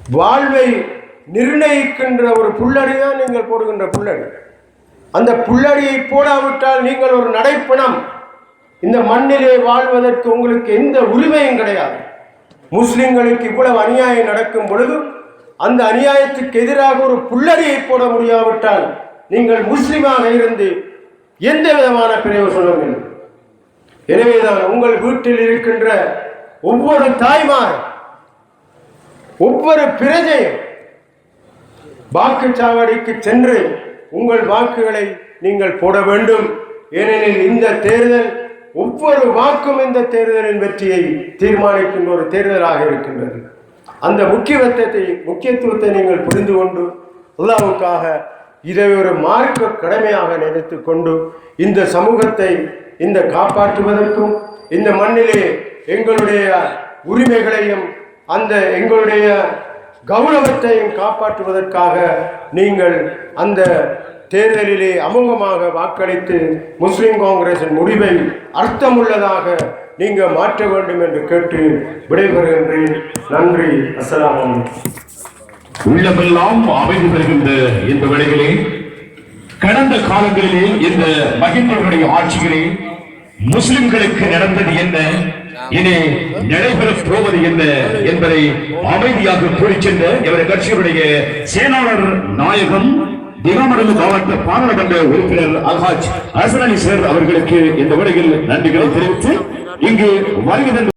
வாழ்வை நிர்ணயிக்கின்ற ஒரு புல்லடி தான் நீங்கள் போடுகின்ற புல்லடி. அந்த புல்லடியை போடாவிட்டால் நீங்கள் ஒரு நடைப்பணம். இந்த மண்ணிலே வாழ்வதற்கு உங்களுக்கு எந்த உரிமையும் கிடையாது. முஸ்லிம்களுக்கு இவ்வளவு அநியாயம் நடக்கும் பொழுது அந்த அநியாயத்துக்கு எதிராக ஒரு புல்லடியை போட முடியாவிட்டால் நீங்கள் முஸ்லிமாக இருந்து எந்த விதமான பிரயோசனம் இல்லை. எனவேதான் உங்கள் வீட்டில் இருக்கின்ற ஒவ்வொரு தாய்மார், ஒவ்வொரு பிரஜையும் வாக்குச்சாவடிக்கு சென்று உங்கள் வாக்குகளை நீங்கள் போட வேண்டும். ஏனெனில் இந்த தேர்தல், ஒவ்வொரு வாக்கும் இந்த தேர்தலின் வெற்றியை தீர்மானிக்கின்ற ஒரு தேர்தலாக இருக்கின்றது. அந்த முக்கியத்துவத்தை நீங்கள் புரிந்து கொண்டு அல்லாஹ்வுக்காக இதை ஒரு மார்க்க கடமையாக நினைத்து கொண்டு இந்த சமூகத்தை இந்த காப்பாற்றுவதற்கும் இந்த மண்ணிலே எங்களுடைய உரிமைகளையும் அந்த எங்களுடைய கௌரவத்தையும் காப்பாற்றுவதற்காக நீங்கள் அந்த தேர்தலிலே அமோகமாக வாக்களித்து முஸ்லிம் காங்கிரசின் முடிவை அர்த்தமுள்ளதாக நீங்கள் மாற்ற வேண்டும் என்று கேட்டு விடைபெறுகின்றேன். நன்றி. அஸ்ஸலாமு அலைக்கும். உள்ளமெல்லாம் அமைதி பெறுகின்ற இந்த வேளையிலே கடந்த காலங்களிலே இந்த மகிந்தர்களுடைய ஆட்சிகளே முஸ்லிம்களுக்கு நடந்தது என்ன, இனி நடைபெறப் போவது என்ன என்பதை அமைதியாக கூறிச் சென்ற எவரது கட்சியுடைய செயலாளர் நாயகம் திகாமடலு மாவட்ட பாராளுமன்ற உறுப்பினர் அல்ஹாஜ் ஹசன் அலி சார் அவர்களுக்கு இந்த வேளையில் நன்றிகளை தெரிவித்து இங்கு வருகிறது